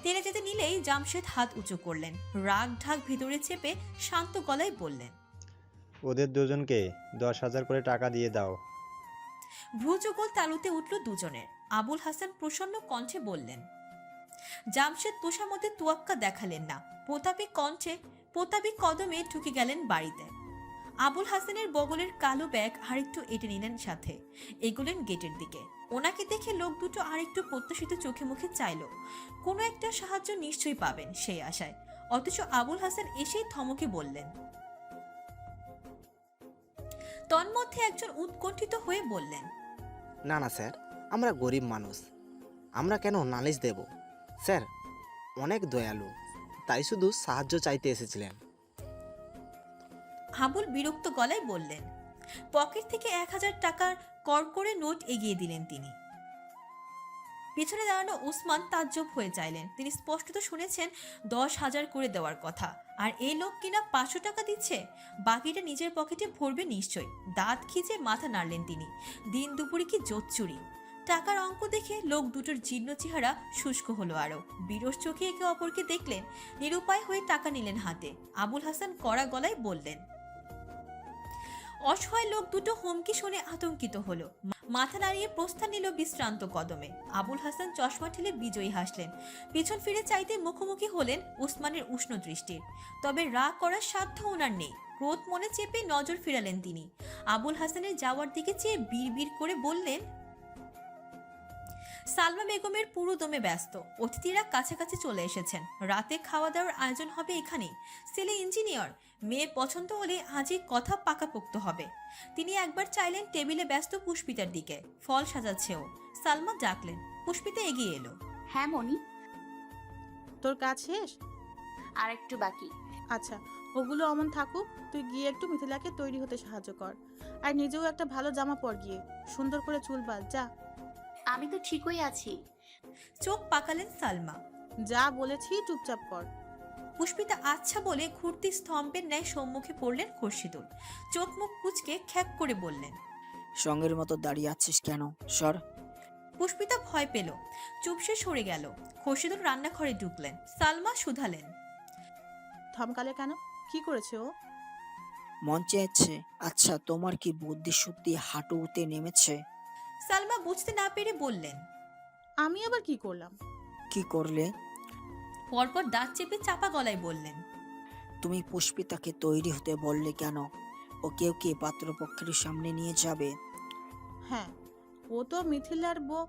তেরে যেতে নিলেই জামশেদ হাত উঁচু করলেন, রাগ ঢাক ভিতরে চেপে শান্ত গলায় বললেন, ওদের দুজনকে 10,000 করে টাকা দিয়ে দাও। ভ্রুযুগল তালুতে উঠল 2জনের। আবুল হাসান প্রসন্ন কণ্ঠে বললেন। জামশেদ তোষামতে তুয়াক্কা দেখালেন না, প্রতাপে কণ্ঠে প্রতাপী কদমে ঢুকে গেলেন বাড়িতে। আবুল হাসানের বগলের কালো ব্যাগ আরেকটু এঁটে নিলেন, সাথে এগোলেন গেটের দিকে। ওনাকে দেখে লোক দুটো আরেকটু প্রত্যাশিত চোখে মুখে চাইল, কোনো একটা সাহায্য নিশ্চয়ই পাবেন সেই আশায়। অথচ আবুল হাসান এসেই থমকে বললেন। তন্মধ্যে একজন উৎকণ্ঠিত হয়ে বললেন, না না স্যার, আমরা গরিব মানুষ, আমরা কেন নালিশ দেব? স্যার অনেক দয়ালু, তাই শুধু সাহায্য চাইতে এসেছিলেন। আবুল বিরক্ত গলায় বললেন। পকেট থেকে 1000 টাকার কড়কড়ে নোট এগিয়ে দিলেন তিনি। পিছনে দাঁড়ানো উসমান তাজ্জব হয়ে চাইলেন। তিনি স্পষ্টত শুনেছেন 10,000 করে দেওয়ার কথা, আর এই লোক কিনা 500 টাকা দিচ্ছে, বাকিটা নিজের পকেটে ভরবে নিশ্চয়। দাঁত খিচে মাথা নাড়লেন তিনি। দিন দুপুরে কি জোচ্চুরি! টাকার অঙ্ক দেখে লোক দুটোর জীর্ণ চেহারা শুষ্ক হলো আরো। বিরস চোখে একে অপরকে দেখলেন, নিরুপায় হয়ে টাকা নিলেন হাতে। আবুল হাসান কড়া গলায় বললেন। অসহায় লোক দুটো হুমকি শুনে আতঙ্কিত হলো, মাথা নাড়িয়ে প্রস্থান নিল বিশ্রান্ত কদমে। আবুল হাসান চশমা ঠেলে বিজয়ী হাসলেন। পিছন ফিরে চাইতে মুখোমুখি হলেন উসমানের উষ্ণ দৃষ্টির। তবে রাগ করার সাধ্য ওনার নেই। ক্রোধ মনে চেপে নজর ফিরালেন তিনি। আবুল হাসানের যাওয়ার দিকে চেয়ে বিড়বিড় করে বললেন, সালমা বেগমের পুরো দমে ব্যস্ত। অতিথিরা কাছাকাছি চলে এসেছেন। রাতে খাওয়া দাওয়ার আয়োজন হবে এখানেই। ছেলে ইঞ্জিনিয়ার, মেয়ে পছন্দ হলে আজই কথা পাকাপোক্ত হবে। তিনি একবার চাইলেন টেবিলে ব্যস্ত পুষ্পিতার দিকে, ফল সাজাচ্ছেও। সালমা ডাকলেন। পুষ্পিতা এগিয়ে এলো। হ্যাঁ মনি, তোর কাজ শেষ? আর একটু বাকি। আচ্ছা, ওগুলো অমন থাকুক, তুই গিয়ে একটু মিথিলাকে তৈরি হতে সাহায্য কর। আর নিজেও একটা ভালো জামা পর গিয়ে, সুন্দর করে চুল বাঁধ। যা। আমি তো ঠিকই আছি। চোখ পাকালেন সালমা। যা বলেছি চুপচাপ কর। পুষ্পিতা আচ্ছা বলে ঘুরতি স্তম্ভের ন্যায় সম্মুখে পড়লেন খোরশিদুল। চোখ মুখ কুচকে খ্যাক করে বললেন, সঙ্গের মতো দাঁড়িয়ে আছিস কেন? সর। পুষ্পিতা ভয় পেল, চুপসে সরে গেল। খোরশিদুল রান্নাঘরে ঢুকলেন। সালমা শুধালেন, থমকালে কেন? কি করেছে ও? মন চেয়েছে। আচ্ছা, তোমার কি বুদ্ধি সত্যি হাঁটুতে নেমেছে? সালমা বুঝতে না পেরে বললেন, আমি আবার কি করলাম? কি করলে? পরপর দাঁত চেপে চাপা গলায় বললেন, তুমি পুষ্পিতাকে তৈরি হতে বললে কেন? ও কেউ কি পাত্রপক্ষের সামনে নিয়ে যাবে? হ্যাঁ, ও তো মিথিলার বউ।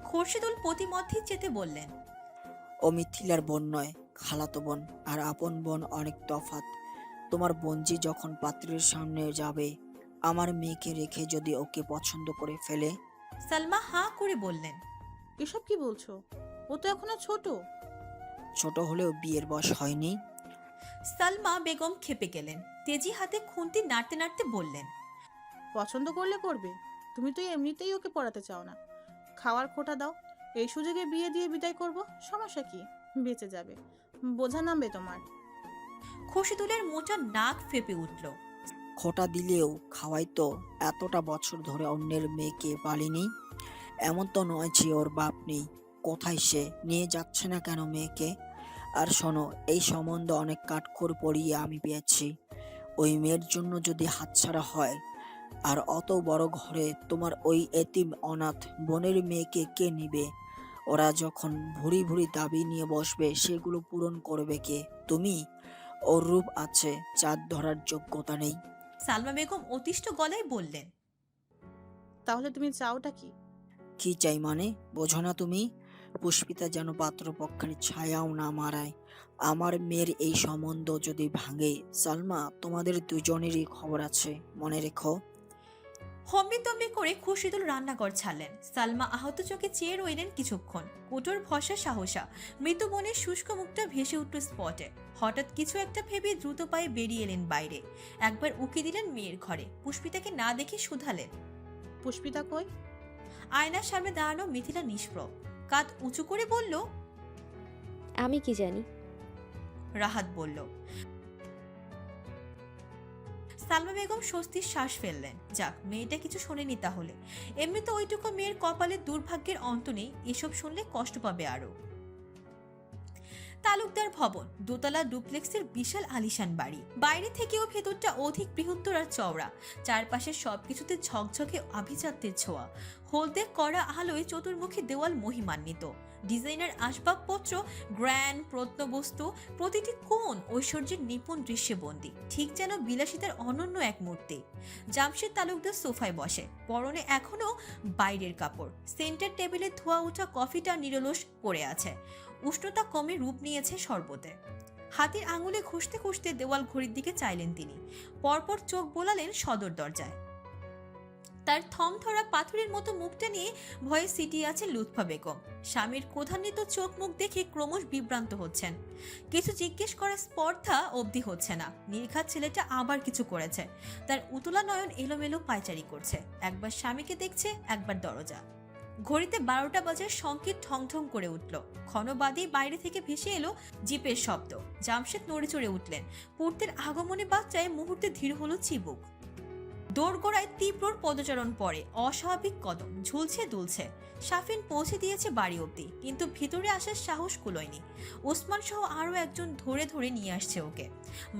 খোরশিদুল প্রতিমধ্যে চেতে বললেন, ও মিথিলার বোন নয়, খালাতো বোন। আর আপন বোন অনেক তফাৎ। তোমার বোনজি যখন পাত্রের সামনে যাবে, আমার মেয়েকে রেখে যদি ওকে পছন্দ করে ফেলে? সালমা হাঁ করে বললেন, এসব কি বলছো? ও তো এখনো ছোট। ছোট হলেও বিয়ের বয়স হয়নি। সালমা বেগম খেপে গেলেন। তেজি হাতে খুন্তি নাড়তে নাড়তে বললেন, পছন্দ করলে করবে, তুমি তো এমনিতেই ওকে পড়াতে চাও না। খাওয়ার খোটা দাও, এই সুযোগে বিয়ে দিয়ে বিদায় করব, সমস্যা কি? বেঁচে যাবে, বোঝা নামবে তোমার। খোরশিদুলের মোটা নাক ফেপে উঠল। খোটা দিলেও খাওয়াই তো। এতটা বছর ধরে অন্যের মেয়েকে পালিনি। এমন তো নয় যে ওর বাপ নেই। কোথায় সে? নিয়ে যাচ্ছে না কেন মেয়েকে? আর শোনো, এই সম্বন্ধ অনেক কাঠখড় পড়িয়ে আমি পেয়েছি। ওই মেয়ের জন্য যদি হাতছাড়া হয়, আর অত বড় ঘরে তোমার ওই এতিম অনাথ বোনের মেয়েকে কে নিবে? ওরা যখন ভুরি ভুরি দাবি নিয়ে বসবে, সেগুলো পূরণ করবে কে? তুমি? ওর রূপ আছে, চাঁদ ধরার যোগ্যতা নেই। সালমা বেগম অতিষ্ঠ গলায় বললেন, তাহলে তুমি চাওটা কি? কি চাই মানে? বোঝো না তুমি? পুষ্পিতা যেন পাত্রপক্ষের ছায়াও না মারায়। আমার মেয়ের এই সম্বন্ধ যদি ভাঙে, সালমা, তোমাদের দুজনেরই খবর আছে, মনে রেখো। হম্বিতম্বি করে খোরশিদুল রান্নাঘর ছাড়লেন। সালমা আহত চোখে চেয়ে রইলেন কিছুক্ষণ। কোটর ভরসা সাহসা মৃত্যু বনের শুষ্ক মুখটা ভেসে উঠল স্পটে। হঠাৎ কিছু একটা ভেবে দ্রুত পায়ে বেরিয়ে এলেন বাইরে। একবার উকি দিলেন মেয়ের ঘরে। পুষ্পিতাকে না দেখে শুধালেন, পুষ্পিতা কই? আয়নার সামনে দাঁড়ানো মিথিলা নিষ্প্রভ, কাঁধ উঁচু করে বলল, আমি কি জানি। রাহাত বলল। সালমা বেগম স্বস্তির শ্বাস ফেললেন। যাক, মেয়েটা কিছু শোনেনি তাহলে। এমনি তো ওইটুকু মেয়ের কপালে দুর্ভাগ্যের অন্ত নেই, এসব শুনলে কষ্ট পাবে আরো। তালুকদার ভবন, দোতলা ডুপ্লেক্সের বিশাল আলিশান বাড়ি। বাইরে থেকেও ভেতরটা অধিক বৃহত্তর আর চওড়া। চারপাশে সবকিছুতে ঝকঝকে আভিজাত্যের ছোঁয়া। হলদে কড়া আলোয় চতুর্মুখী দেওয়াল মহিমান্বিত। ডিজাইনার আসবাবপত্র, গ্র্যান্ড প্রত্নবস্তু, প্রতিটি কোণ ঐশ্বর্যের নিপুণ দৃশ্যে বন্দী, ঠিক যেন বিলাসিতার অনন্য এক মূর্তি। জামশেদ তালুকদার সোফায় বসে, পরনে এখনো বাইরের কাপড়। সেন্টার টেবিলে ধোয়া ওঠা কফিটা নিরলস পড়ে আছে। উষ্ণতা কমে রূপ নিয়েছে শরবতে। হাতের আঙুলে ঘষতে ঘষতে দেওয়াল ঘড়ির দিকে চাইলেন তিনি। পরপর চোখ বোলালেন সদর দরজায়। তার থমথরা পাথরের মতো মুখটা নিয়ে ভয়ে সিটিয়ে আছে লুৎফা বেগম। স্বামীর ক্রোধান্বিত চোখ মুখ দেখে ক্রমশ বিভ্রান্ত হচ্ছেন। কিছু জিজ্ঞেস করার স্পর্ধা অবধি হচ্ছে না। নির্ঘাত ছেলেটা আবার কিছু করেছে। তার উতলা নয়ন এলোমেলো পায়চারি করছে, একবার স্বামীকে দেখছে, একবার দরজা। ঘড়িতে 12টা বাজার সংকেত ঠং ঠং করে উঠল। ক্ষণবাদেই বাইরে থেকে ভেসে এলো জিপের শব্দ। জামশেদ নড়ে চড়ে উঠলেন। পূর্তের আগমনে বাচ্চায় মুহূর্তে ধীর হলো চিবুক। দোরগোড়ায় তীব্রর পদচারণ পরে, অস্বাভাবিক কদম ঝুলছে দুলছে। শাফিন পৌঁছে দিয়েছে বাড়ি অব্দি, কিন্তু ভিতরে আসার সাহস কুলোয়নি। ওসমান সহ আরো একজন ধরে ধরে নিয়ে আসছে ওকে।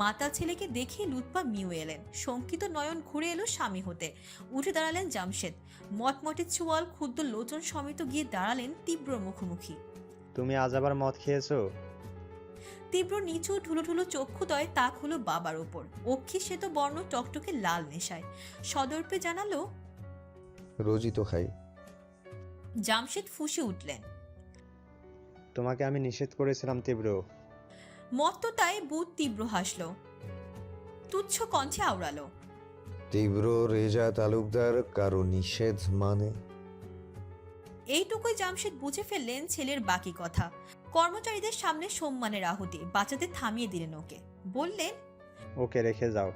মাতাল ছেলেকে দেখে লুৎফা মিউ এলেন। শঙ্কিত নয়ন ঘুরে এলো স্বামী হতে। উঠে দাঁড়ালেন জামশেদ। মটমটে চোয়াল ক্ষুদ্র লোচন সমেত গিয়ে দাঁড়ালেন তীব্র মুখোমুখি। তুমি আজ আবার মদ খেয়েছো? তীব্র নিচু ঢুলো ঢুলো চক্ষুদয় তাক হলো বাবার ওপর। অক্ষি শ্বেত বর্ণ টকটকে লাল নেশায়। সদর্পে জানালো, রোজই তো খাই। জামশেদ ফুঁসে উঠলেন। তোমাকে আমি নিষেধ করেছিলাম তীব্র। মত্ততায় বুধ তীব্র হাসলো, তুচ্ছ কণ্ঠে আওড়ালো, তীব্র রেজা তালুকদার কারো নিষেধ মানে? এইটুকুই জামশেদ বুঝে ফেললেন ছেলের বাকি কথা। কর্মচারীদের সামনে সম্মানের আহুতি বাঁচাতে থামিয়ে দিলেন ওকে। বললেন, ওকে রেখে যাও।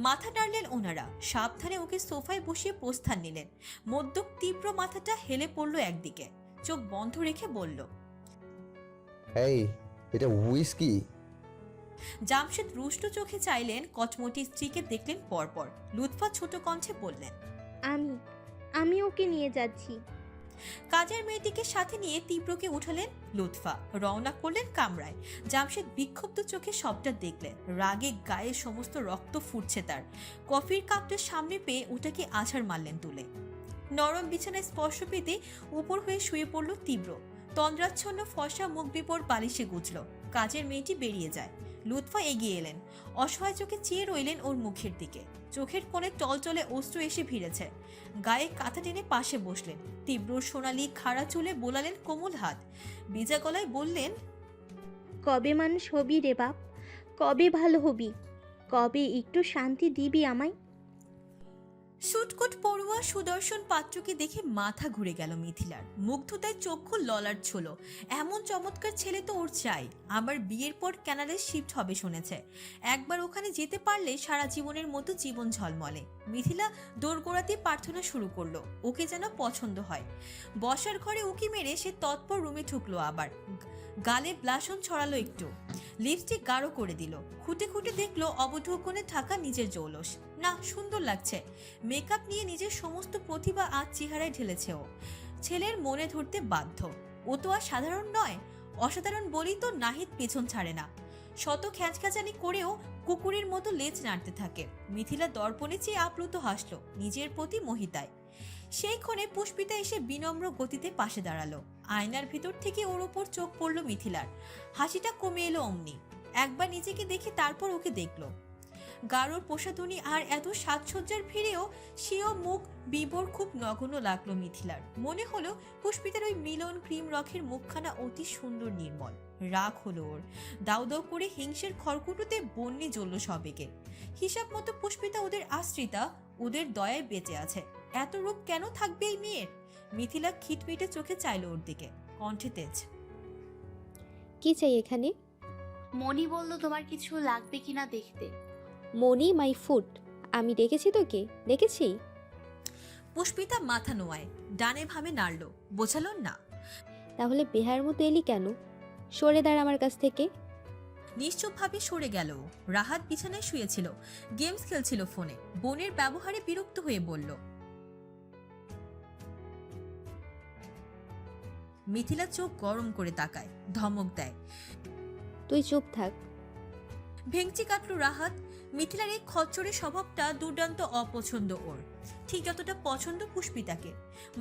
মাথা নাড়লেন ওনারা। সাবধানে ওকে সোফায় বসিয়ে প্রস্থান নিলেন। মদ্যপ তীব্র মাথাটা হেলে পড়ল একদিকে। চোখ বন্ধ রেখে বলল, এই, এটা হুইস্কি? জামশেদ রুষ্ট চোখে চাইলেন, কচমটি স্ত্রীকে দেখলেন পরপর। লুৎফা ছোট কণ্ঠে বললেন, আমি ওকে নিয়ে যাচ্ছি। কাজের মেয়েটিকে সাথে নিয়ে তীব্রকে উঠালেন লুৎফা। রওনা করলেন কামরায়। জামশেদ বিক্ষুব্ধ চোখে সবটা দেখলেন। রাগে গায়ে সমস্ত রক্ত ফুটছে তার। কফির কাপটা সামনে পেয়ে ওটাকে আছাড় মারলেন তুলে। নরম বিছানায় স্পর্শ পেতে উপর হয়ে শুয়ে পড়ল তীব্র। তন্দ্রাচ্ছন্ন ফর্সা মুখ বিপর বালিশে গুজল। কাজের মেয়েটি বেরিয়ে যায়। লুৎফা এগিয়ে এলেন। অসহায় চোখে চেয়ে রইলেন ওর মুখের দিকে। চোখের কোণে টলটলে অশ্রু এসে ভিড়েছে। গায়ে কাঁথা টেনে পাশে বসলেন। তীব্র সোনালি খাড়া চুলে বোলালেন কোমল হাত। ভিজা গলায় বললেন, কবে মানুষ হবি রে বাপ? কবে ভালো হবি? কবে একটু শান্তি দিবি আমায়? সুটকোট পড়ুয়া সুদর্শন পাত্রকে দেখে মাথা ঘুরে গেল মিথিলার। মুগ্ধতায় চক্ষু ললাট ছিল। এমন চমৎকার ছেলে তো ওর চাই। আবার বিয়ের পর কানাডায় শিফট হবে শুনেছে। একবার ওখানে যেতে পারলে সারা জীবনের মতো জীবন ঝলমলে। মিথিলা দোরগোড়াতে প্রার্থনা শুরু করলো, ওকে যেন পছন্দ হয়। বসার ঘরে উকি মেরে সে তৎপর রুমে ঢুকলো। আবার গালে ব্লাশন ছড়ালো একটু। লিপস্টিক গাঢ় করে দিল। খুঁটে খুঁটে দেখলো অবধ কোণে থাকা নিজের জৌলস। না, সুন্দর লাগছে। মেকআপ নিয়ে নিজের সমস্ত প্রতিভা আজ চেহারায় ঢেলেছে ও। ছেলের মনে ধরতে বাধ্য। ও তো আর সাধারণ নয়। অসাধারণ বলেই তো নাহিদ পেছন ছাড়ে না। শত খ্যাঁচখ্যাচানি করেও কুকুরের মতো লেজ নাড়তে থাকে। মিথিলা দর্পণে চেয়ে আপ্লুত হাসলো নিজের প্রতি মোহিতায়। সেই ক্ষণে পুষ্পিতা এসে বিনম্র গতিতে পাশে দাঁড়ালো। আয়নার ভিতর থেকে ওর ওপর চোখ পড়ল মিথিলার। হাসিটা কমে এলো অমনি। একবার নিজেকে দেখে তারপর ওকে দেখলো। গাঢ় প্রসাধনী আর এত সাজসজ্জার ভিড়েও সেও মুখ বিবর খুব নগণ্য লাগলো মিথিলার। মনে হলো পুষ্পিতার ওই মিলন ক্রিম রখের মুখখানা অতি সুন্দর নির্মল। রাগ হলো ওর। দাউ দাউ করে হিংসের খড়কুটোতে বন্যি জ্বলল সবেগে। হিসাব মতো পুষ্পিতা ওদের আশ্রিতা, ওদের দয়ায় বেঁচে আছে। এত রূপ কেন থাকবে এই মেয়ের? মিথিলা খিটমিটে চোখে চাইল ওর দিকে, কণ্ঠে তেজ। কি চাই এখানে? মনি বলল তোমার কিছু লাগবে কিনা দেখতে। মনি মাই ফুড। আমি ডেকেছি তোকে? ডেকেছি? পুষ্পিতা মাথা নোয়ায়, ডানে ভাবে নাড়ল। বোঝালো না। তাহলে বেহার মতো এলি কেন? সরে দাঁড় আমার কাছ থেকে। নিশ্চুপভাবে সরে গেল। রাহাত বিছানায় শুয়েছিল, গেমস খেলছিল ফোনে। বোনের ব্যবহারে বিরক্ত হয়ে বলল। মিথিলা চোখ গরম করে তাকায়, ধমক দেয়। তুই চুপ থাক। ভেঙচি কাটলো রাহাত। মিথিলার এই খচ্চরে স্বভাবটা দুর্দান্ত অপছন্দ ওর, ঠিক যতটা পছন্দ পুষ্পিতাকে।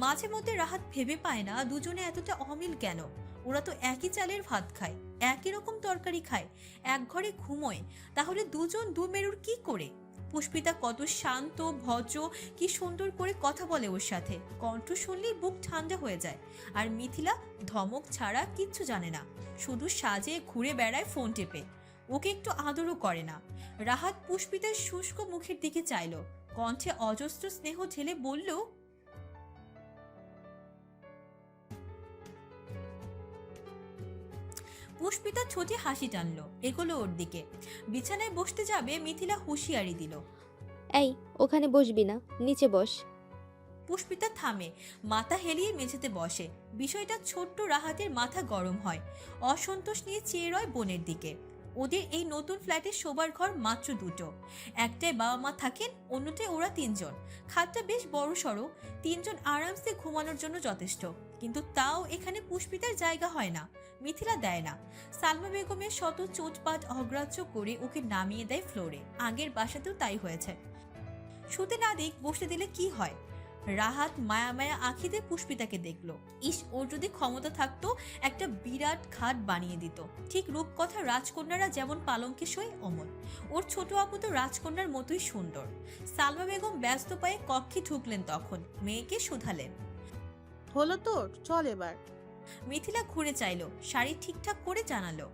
মাঝে মধ্যে রাহাত ভেবে পায় না দুজনে এতটা অমিল কেন। ওরা তো একই চালের ভাত খায়, একই রকম তরকারি খায়, এক ঘরে ঘুমোয়, তাহলে দুজন দু মেরুর কি করে? পুষ্পিতা কত শান্ত ভদ্র, কি সুন্দর করে কথা বলে ওর সাথে, কণ্ঠ শুনলেই বুক ঠান্ডা হয়ে যায়। আর মিথিলা ধমক ছাড়া কিচ্ছু জানে না, শুধু সাজে ঘুরে বেড়ায় ফোন টেপে, ওকে একটু আদরও করে না। রাহাত পুষ্পিতার শুষ্ক মুখের দিকে চাইল, কণ্ঠে অজস্র স্নেহ ঢেলে বলল, পুষ্পিতা ছোটে হাসি টানলো, এগোলো ওর দিকে। বিছানায় বসতে যাবে মিথিলা হুঁশিয়ারি দিল, এই ওখানে বসবি না, নিচে বস। পুষ্পিতা থামে, মাথা হেলিয়ে মেঝেতে বসে। বিষয়টা ছোট্ট রাহাতের মাথা গরম হয়, অসন্তোষ নিয়ে চেয়ে রয় বোনের দিকে। ওদের এই নতুন ফ্ল্যাটে শোবার ঘর মাত্র দুটো, একটায় বাবা মা থাকেন, অন্যটায় ওরা তিনজন। খাটটা বেশ বড় সড়ো, তিনজন আরামসে ঘুমানোর জন্য যথেষ্ট, কিন্তু তাও এখানে পুষ্পিতার জায়গা হয় না, মিথিলা দেয় না। সালমা বেগমের শত চোটপাট অগ্রাহ্য করে ওকে নামিয়ে দেয় ফ্লোরে। আগের বাসাতেও তাই হয়েছে। শুতে না দিক, বসতে দিলে কি হয়? রাহাত মায়া মায়া আঁখিতে পুষ্পিতাকে দেখলো। ইস, ওর যদি ক্ষমতা থাকতো একটা বিরাট খাট বানিয়ে দিত, ঠিক রূপকথা রাজকন্যারা যেমন পালঙ্কে শোয় অমন। ওর ছোট আপু তো রাজকন্যার মতোই সুন্দর। সালমা বেগম ব্যস্ত পায়ে কক্ষে ঢুকলেন, তখন মেয়েকে শুধালেন, হলো তোর, চল এবার। মিথিলা ঘুরে চাইলো, শাড়ি ঠিকঠাক করে জানালো।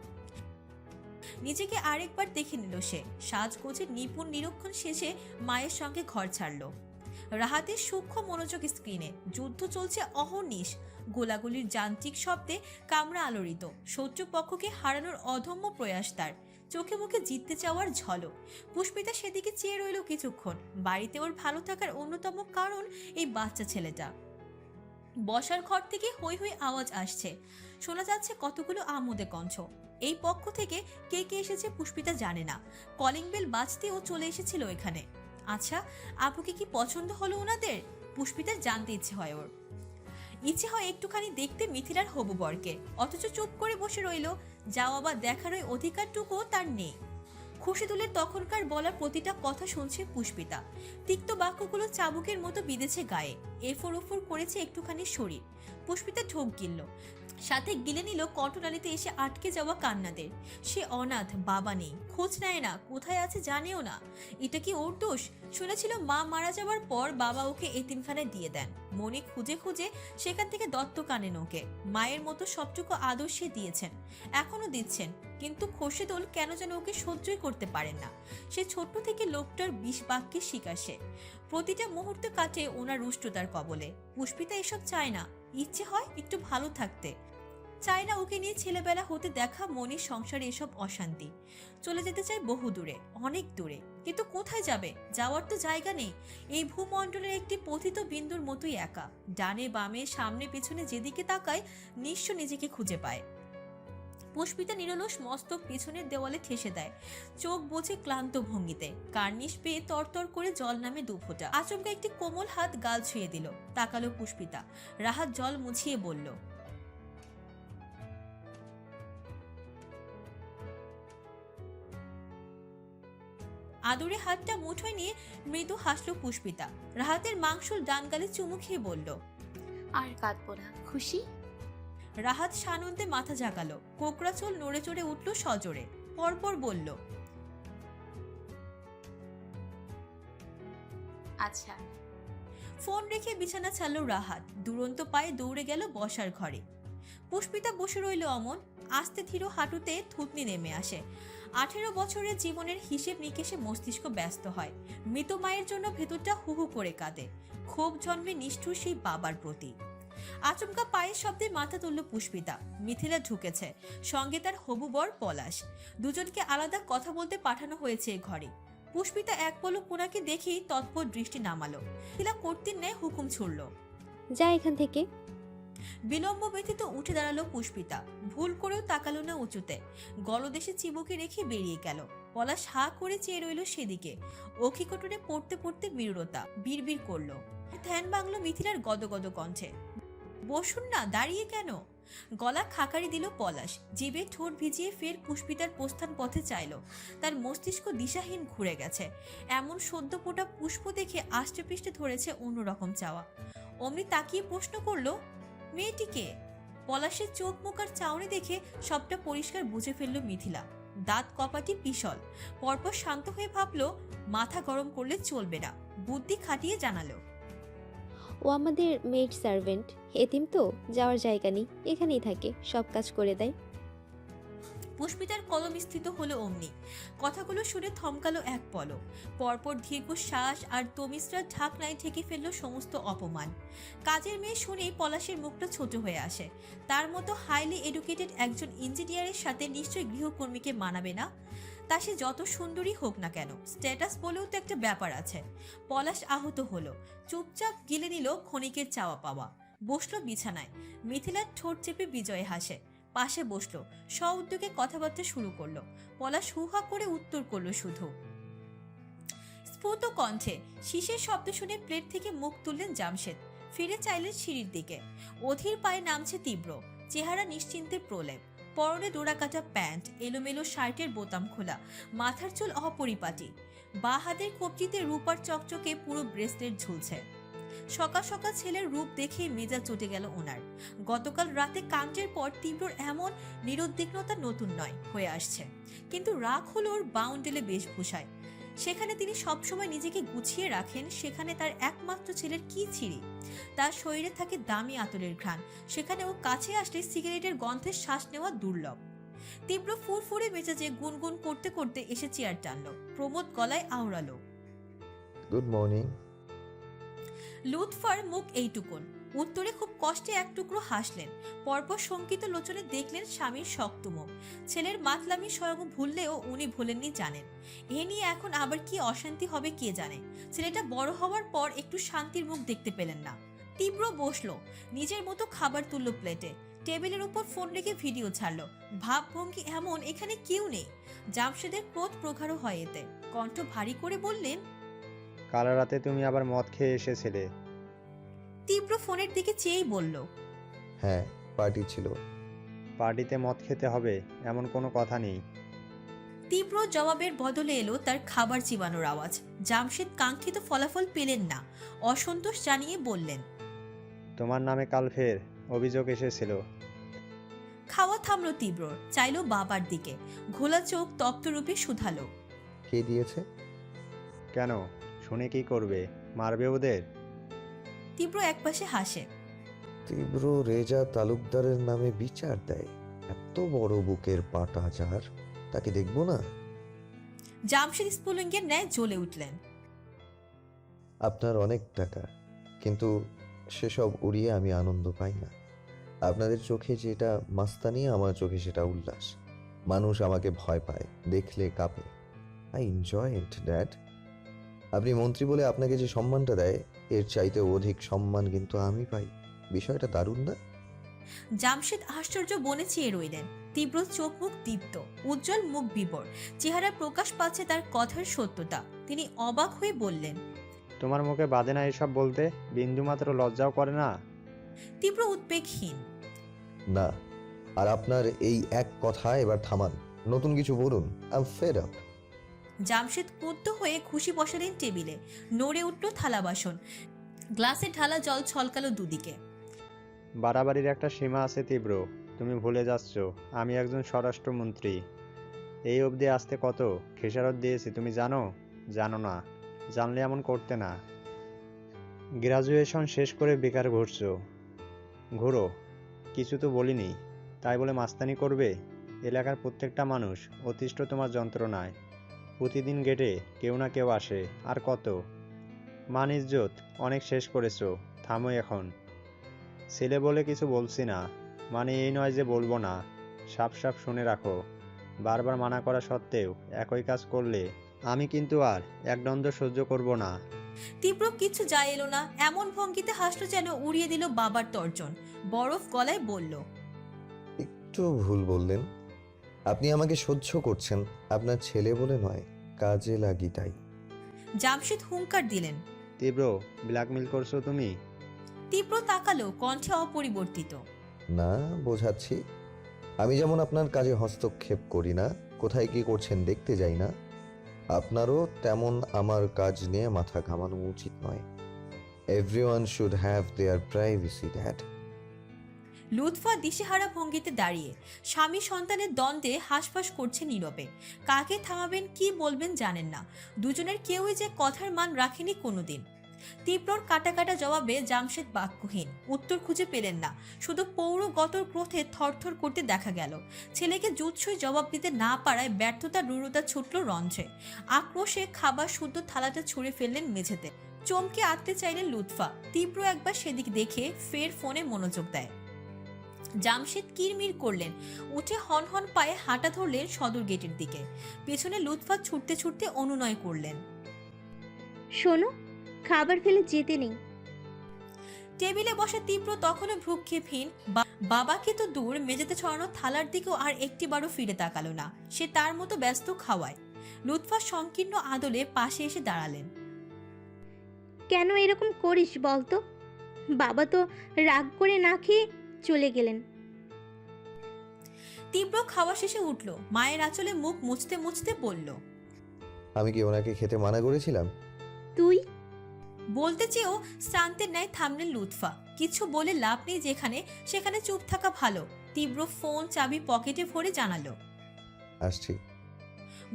নিজেকে আরেকবার দেখে নিল সে। সাজগোজের নিপুণ নিরীক্ষণ শেষে মায়ের সঙ্গে ঘর ছাড়লো। রাহাতের সূক্ষ্ম মনোযোগ স্ক্রিনে। যুদ্ধ চলছে অহর্নিশ, গোলাগুলির যান্ত্রিক শব্দে কামরা আলোড়িত। শত্রুপক্ষকে হারানোর অদম্য প্রয়াস তার, চোখে মুখে জিততে চাওয়ার ঝলক। পুষ্পিতা সেদিকে চেয়ে রইল কিছুক্ষণ। বাড়িতে ওর ভালো থাকার অন্যতম কারণ এই বাচ্চা ছেলেটা। বসার ঘর থেকে হৈ হৈ আওয়াজ আসছে, শোনা যাচ্ছে কতগুলো আমোদে কণ্ঠ। এই পক্ষ থেকে কে কে এসেছে পুষ্পিতা জানে না। কলিং বেল বাজতেও চলে এসেছিল এখানে। আচ্ছা, আপুকে কি পছন্দ হলো ওনাদের? পুষ্পিতার জানতে ইচ্ছে হয় ওর। ইচ্ছে হয় একটুখানি দেখতে মিথিলার হবু বরকে, অথচ চুপ করে বসে রইল। যাওয়া বা দেখার ওই অধিকারটুকুও তার নেই। খুশিদুলের তখনকার বলা প্রতিটা কথা শুনছে পুষ্পিতা। তিক্ত বাক্যগুলো চাবুকের মতো বিঁধেছে গায়ে, এফোর ওফোর করেছে একটুখানি শরীর। পুষ্পিতা ঢোক গিলল, সাথে গিলে নিল কণ্ঠনালীতে এসে আটকে যাওয়া কান্নাদের। সে অনাথ, বাবা নেই, খোঁজ নেয় না, কোথায় আছে জানেও না। এটা কি ওর দোষ? শুনেছিল মা মারা যাওয়ার পর বাবা ওকে এতিমখানায় দিয়ে দেন। মনে খুঁজে খুঁজে সেখান থেকে দত্তক আনেন ওকে। মায়ের মতো সবটুকু আদর সে দিয়েছেন, এখনো দিচ্ছেন, কিন্তু খোরশেদুল কেন যেন ওকে সহ্যই করতে পারেন না। সে ছোট্ট থেকে লোকটার বিষ বাক্যের শিকার সে। প্রতিটা মুহূর্ত কাটে ওনার রুষ্টতার কবলে। পুষ্পিতা এসব চায় না, ইচ্ছে হয় একটু ভালো থাকতে। চায় না ওকে নিয়ে ছেলেবেলা হতে দেখা মনির সংসারে এসব অশান্তি। চলে যেতে চায় বহু দূরে, অনেক দূরে, কিন্তু কোথায় যাবে? যাওয়ার তো জায়গা নেই। এই ভূমণ্ডলের একটি পতিত বিন্দুর মতোই একা। ডানে বামে সামনে পিছনে যেদিকে তাকায় নিঃস্ব নিজেকে খুঁজে পায়। পুষ্পিতা নিরলস মস্তক পিছনের দেওয়ালে ঠেসে দেয়, চোখ বোঝে ক্লান্ত ভঙ্গিতে। কার্নিশ পেয়ে তরতর করে জল নামে দুফোঁটা। আচমকা একটি কোমল হাত গাল ছুঁয়ে দিল। তাকালো পুষ্পিতা। রাহাত জল মুছিয়ে বলল, আদরে হাতটা মুঠোয় নিয়ে মৃদু হাসলো পুষ্পিতা। রাহাতের মাংসল ডান গালে চুমু খেয়ে বলল, আর কাঁদবো না, খুশি? রাহাত সানন্দে মাথা জাগালো, কোকড়া চুল নড়ে চড়ে উঠল সজোরে। পরপর বলল, আচ্ছা। ফোন রেখে বিছানা ছাড়লো রাহাত। দুরন্ত পায়ে দৌড়ে গেল বসার ঘরে। পুষ্পিতা বসে রইল অমন। আস্তে ধীর হাঁটুতে থুতনি নেমে আসে। 18 বছরের জীবনের হিসেব নিকেশে মস্তিষ্ক ব্যস্ত হয়। মৃত মায়ের জন্য ভেতরটা হুহু করে কাঁদে। ক্ষোভ জন্মে নিষ্ঠুর সেই বাবার প্রতি। আচমকা পায়ের শব্দে মাথা তুলল পুষ্পিতা। মিথিলা ঢুকেছে, সঙ্গে তার হবু বর পলাশ। দুজনকে আলাদা কথা বলতে পাঠানো হয়েছে এ ঘরে। পুষ্পিতা এক পলক ওনাকে দেখেই তৎপর দৃষ্টি নামালো। মিথিলা কর্তির ন্যায় হুকুম ছুড়ল, যা এখান থেকে। বিলম্ব ব্যতীত উঠে দাঁড়ালো পুষ্পিতা। ভুল করেও তাকালো না উঁচুতে। গলদেশে চিবুকে রেখে বেরিয়ে গেল। পলাশ হা করে চেয়ে রইল সেদিকে। অক্ষিকটনে পড়তে পড়তে বিরূরতা বিড়বিড় করলো। ধ্যান ভাঙলো মিথিলার গদগদ কণ্ঠে, বসুন না, দাঁড়িয়ে কেন? গলা খাকারি দিল পলাশ, জিভে ঠোঁট ভিজিয়ে ফের পুষ্পিতার প্রস্থান পথে চাইল। তার মস্তিষ্ক দিশাহীন ঘুরে গেছে। এমন সদ্য ফোটা পুষ্প দেখে আষ্টে পৃষ্ঠে ধরেছে অন্যরকম চাওয়া। অমনি তাকিয়ে প্রশ্ন করলো, মেয়েটিকে? পলাশের চোখ মুখ আর চাউনি দেখে সবটা পরিষ্কার বুঝে ফেলল মিথিলা। দাঁত কপাটি পিছল। পরপর শান্ত হয়ে ভাবলো মাথা গরম করলে চলবে না, বুদ্ধি খাটিয়ে জানালো, ও আমাদের মেড সার্ভেন্ট। এতিম তো, যাওয়ার জায়গা নেই, এখানেই থাকে, সব কাজ করে দেয়। পুষ্পিতার কলম স্থিত হলো অমনি। কথাগুলো শুনে থমকালো এক পলক। পরপর দীর্ঘশ্বাস আর তমিশ্রার ঢাকনায় ঢেকে ফেললো সমস্ত অপমান। কাজের মেয়ে শুনেই পলাশের মুখটা ছোট হয়ে আসে। তার মতো হাইলি এডুকেটেড একজন ইঞ্জিনিয়ারের সাথে নিশ্চয়ই গৃহকর্মীকে মানাবে না। তা সে যত সুন্দরী হোক না কেন, স্ট্যাটাস বলেও তো একটা ব্যাপার আছে। পলাশ আহত হলো, চুপচাপ গিলে নিল ক্ষণিকের চাওয়া পাওয়া। বসলো বিছানায়। মিথিলার ঠোঁট চেপে বিজয় হাসে। পাশে বসলো, উদ্যোগে কথাবার্তা শুরু করলো। পলাশ হুহা করে উত্তর করলো শুধু। স্ফুট কণ্ঠে শীষের শব্দ শুনে প্লেট থেকে মুখ তুললেন জামশেদ। ফিরে চাইলেন সিঁড়ির দিকে। অধীর পায়ে নামছে তীব্র, চেহারা নিশ্চিন্তে প্রলেপ। পরনে ডোরাকাটা প্যান্ট, এলোমেলো শার্টের বোতাম খোলা, মাথার চুল অপরিপাটি। বাঁ হাতের কবজিতে রূপার চকচকে পুরো ব্রেসলেট ঝুলছে। সকাল সকাল ছেলের রূপ দেখে মেজাজ চটে গেল ওনার। গতকাল রাতে কাণ্ডের পর তীব্রর এমন নিরুদ্বিগ্নতা নতুন নয়, হয়ে আসছে। কিন্তু রাগ হলো ওর বাউন্ডেলে বেশভূষায়। সেখানে তিনি সবসময় নিজেকে গুছিয়ে রাখেন, সেখানে তার একমাত্র ছেলের কি ছিঁড়ি। তার শরীরে থাকে দামি আতরের ঘ্রাণ, সেখানে ও কাছে আসলে সিগারেটের গন্ধে শ্বাস নেওয়া দুর্লভ। তীব্র ফুরফুরে মেজাজে গুনগুন করতে করতে এসে চেয়ার টানলো। প্রমোদ গলায় আওড়ালো, গুড মর্নিং। লুৎফার মুখ এইটুকুন। উত্তরে খুব কষ্টে এক টুকরো হাসলেন। পরপর শঙ্কিত লোচনে দেখলেন স্বামীর শক্ত মুখ। ছেলের মাতলামি স্বয়ং ভুললেও উনি ভুলেননি জানেন। এ নিয়ে এখন আবার কি অশান্তি হবে কে জানে। ছেলেটা বড় হওয়ার পর একটু শান্তির মুখ দেখতে পেলেন না। তীব্র বসলো, নিজের মতো খাবার তুললো প্লেটে। টেবিলের উপর ফোন রেখে ভিডিও ছাড়লো। ভাবভঙ্গি এমন এখানে কেউ নেই। জামশেদের ক্রোধ প্রগাঢ় হয় এতে। কণ্ঠ ভারী করে বললেন, কাল রাতে তুমি আবার মদ খেয়ে এসেছিলে। তীব্র ফোনের দিকে চেয়েই বলল, হ্যাঁ, পার্টি ছিল। পার্টিতে মদ খেতে হবে এমন কোনো কথা নেই। তীব্র জবাবের বদলে এলো তার খাবার চিবানোর আওয়াজ। জামশেদ কাঙ্ক্ষিত ফলাফল পেলেন না। অসন্তোষ জানিয়ে বললেন, তোমার নামে কাল ফের অভিযোগ এসেছিল। খাওয়া থামলো তীব্র, চাইলো বাবার দিকে। ঘোলা চোখ তপ্তরূপে শুধালো, কে দিয়েছে? কেন, শুনে কি করবে? মারবে ওদের? তীব্র একপাশে হাসে। তীব্র রেজা তালুকদারের নামে বিচার দেয়? এত বড় বুকের পাটা যার, তাকে দেখবো না? জামশেদ স্ফুলিঙ্গের ন্যায় জ্বলে উঠলেন। আপনার অনেক টাকা, কিন্তু সেসব উড়িয়ে আমি আনন্দ পাই না। আপনাদের চোখে যেটা মাস্তানি, আমার চোখে সেটা উল্লাস। মানুষ আমাকে ভয় পায়, দেখলে কাঁপে। I enjoy it, dad. আপনি মন্ত্রী বলে আপনাকে যে সম্মানটা দেয়, এর চাইতে অধিক সম্মান কিন্তু আমি পাই। বিষয়টা দারুণ না? জামশেদ আশ্চর্য বনে চেয়ে রইলেন। তীব্র চোখ মুখ দীপ্ত, উজ্জ্বল মুখ বিবর। চেহারা প্রকাশ পাচ্ছে তার কথার সত্যতা। তিনি অবাক হয়ে বললেন, তোমার মুখে বাঁধে না এসব বলতে? বিন্দুমাত্র লজ্জাও করে না? তীব্র উদ্বেগহীন, না। আর আপনার এই এক কথা এবার থামান, নতুন কিছু বলুন। I am fed up. Jamshed ক্রুদ্ধ হয়ে খুশি বসালেন টেবিলে। নড়ে উঠল থালা বাসন। গ্লাসে ঢালা জল ছলকালো দুদিকে। বাড়াবাড়ির একটা সীমা আছে তীব্র, তুমি ভুলে যাচ্ছ আমি একজন স্বরাষ্ট্রমন্ত্রী। এই অবধি আসতে কত খেসারত দিয়েছি তুমি জানো? জানো না, জানলে এমন করতে না। গ্রাজুয়েশন শেষ করে বেকার ঘুরছো। ঘুরো, কিছু তো বলিনি, তাই বলে মাস্তানি করবে? এলাকার প্রত্যেকটা মানুষ অতিষ্ঠ তোমার যন্ত্রণায়। প্রতিদিন গেটে কেউ না কেউ আসে। আর কত? মান ইজ্জত অনেক শেষ করেছো, থামো এখন। ছেলে বলে কিছু বলছি না, মানে এই নয় যে বলবো না। সাপ সাপ শুনে রাখো, বারবার মানা করা সত্ত্বেও একই কাজ করলে আমি কিন্তু আর এক দ্বন্দ্ব সহ্য করব না। তীব্র কিছু যায় এলো না। এমন ভঙ্গিতে হাসলো যেন উড়িয়ে দিল বাবার তর্জন। বরফ গলায় বলল, একটু ভুল বললেন। আপনি আমাকে সহ্য করছেন আপনার ছেলে বলে নয়, কাজে লাগি তাই। জামশেদ হুঙ্কার দিলেন, তীব্র, ব্ল্যাকমেল করছো তুমি? তীব্র তাকালো, কণ্ঠে অপরিবর্তিত, না, বোঝাচ্ছি। আমি যেমন আপনার কাজে হস্তক্ষেপ করি না, কোথায় কি করছেন দেখতে যাই না, আপনারও তেমন আমার কাজ নিয়ে মাথা ঘামানো উচিত নয়। Everyone should have their privacy, dad. Lutfa দিশেহারা ভঙ্গিতে দাঁড়িয়ে স্বামী সন্তানের দ্বন্দ্বে হাঁসফাঁস করছে নীরবে। কাকে থামাবেন, কি বলবেন জানেন না। দুজনের কেউই যে কথার মান রাখেনি কোনোদিন। তীব্রর কাটা কাটা জবাবে জামশেদ বাক্যহীন, উত্তর খুঁজে পেলেন না। শুধু পৌরগতর ক্রোধে থরথর করতে দেখা গেল। ছেলেকে জুৎসই জবাব দিতে না পারায় ব্যর্থতার রূঢ়তা ছুটল রঞ্জে। আক্রোশে খাবার শুদ্ধ থালাটা ছুঁড়ে ফেললেন মেঝেতে। চমকে আঁততে চাইলেন লুৎফা। তীব্র একবার সেদিক দেখে ফের ফোনে মনোযোগ দেয়। জামশেদ কিরমির করলেন, উঠে হনহন পায়ে হাঁটা ধরলেন সদর গেটের দিকে। পেছনে লুৎফা ছুটতে ছুটতে অনুনয় করলেন, শোনো, খাবার ফেলে যেতে নেই। টেবিলে বসে তীব্র তখনও ভ্রুক্ষেপহীন। বাবাকে তো দূর, মেঝেতে ছড়ানো থালার দিকেও আর একটিবারও ফিরে তাকালো না। সে তার মতো ব্যস্ত খাওয়ায়। লুৎফা সংকীর্ণ আদলে পাশে এসে দাঁড়ালেন। কেন এরকম করিস বলতো? বাবা তো রাগ করে না খেয়ে চলে গেলেন। তীব্র খাওয়া শেষে উঠল, মায়ের আঁচলে মুখ মুছতে মুছতে বলল, আমি কি ওনাকে খেতে মানা করেছিলাম? তুই বলতে চেয়েও শ্রান্তের ন্যায় থামলেন লুৎফা। কিছু বলে লাভ নেই, যেখানে সেখানে চুপ থাকা ভালো। তীব্র ফোন চাবি পকেটে ভরে জানালো, আসছি।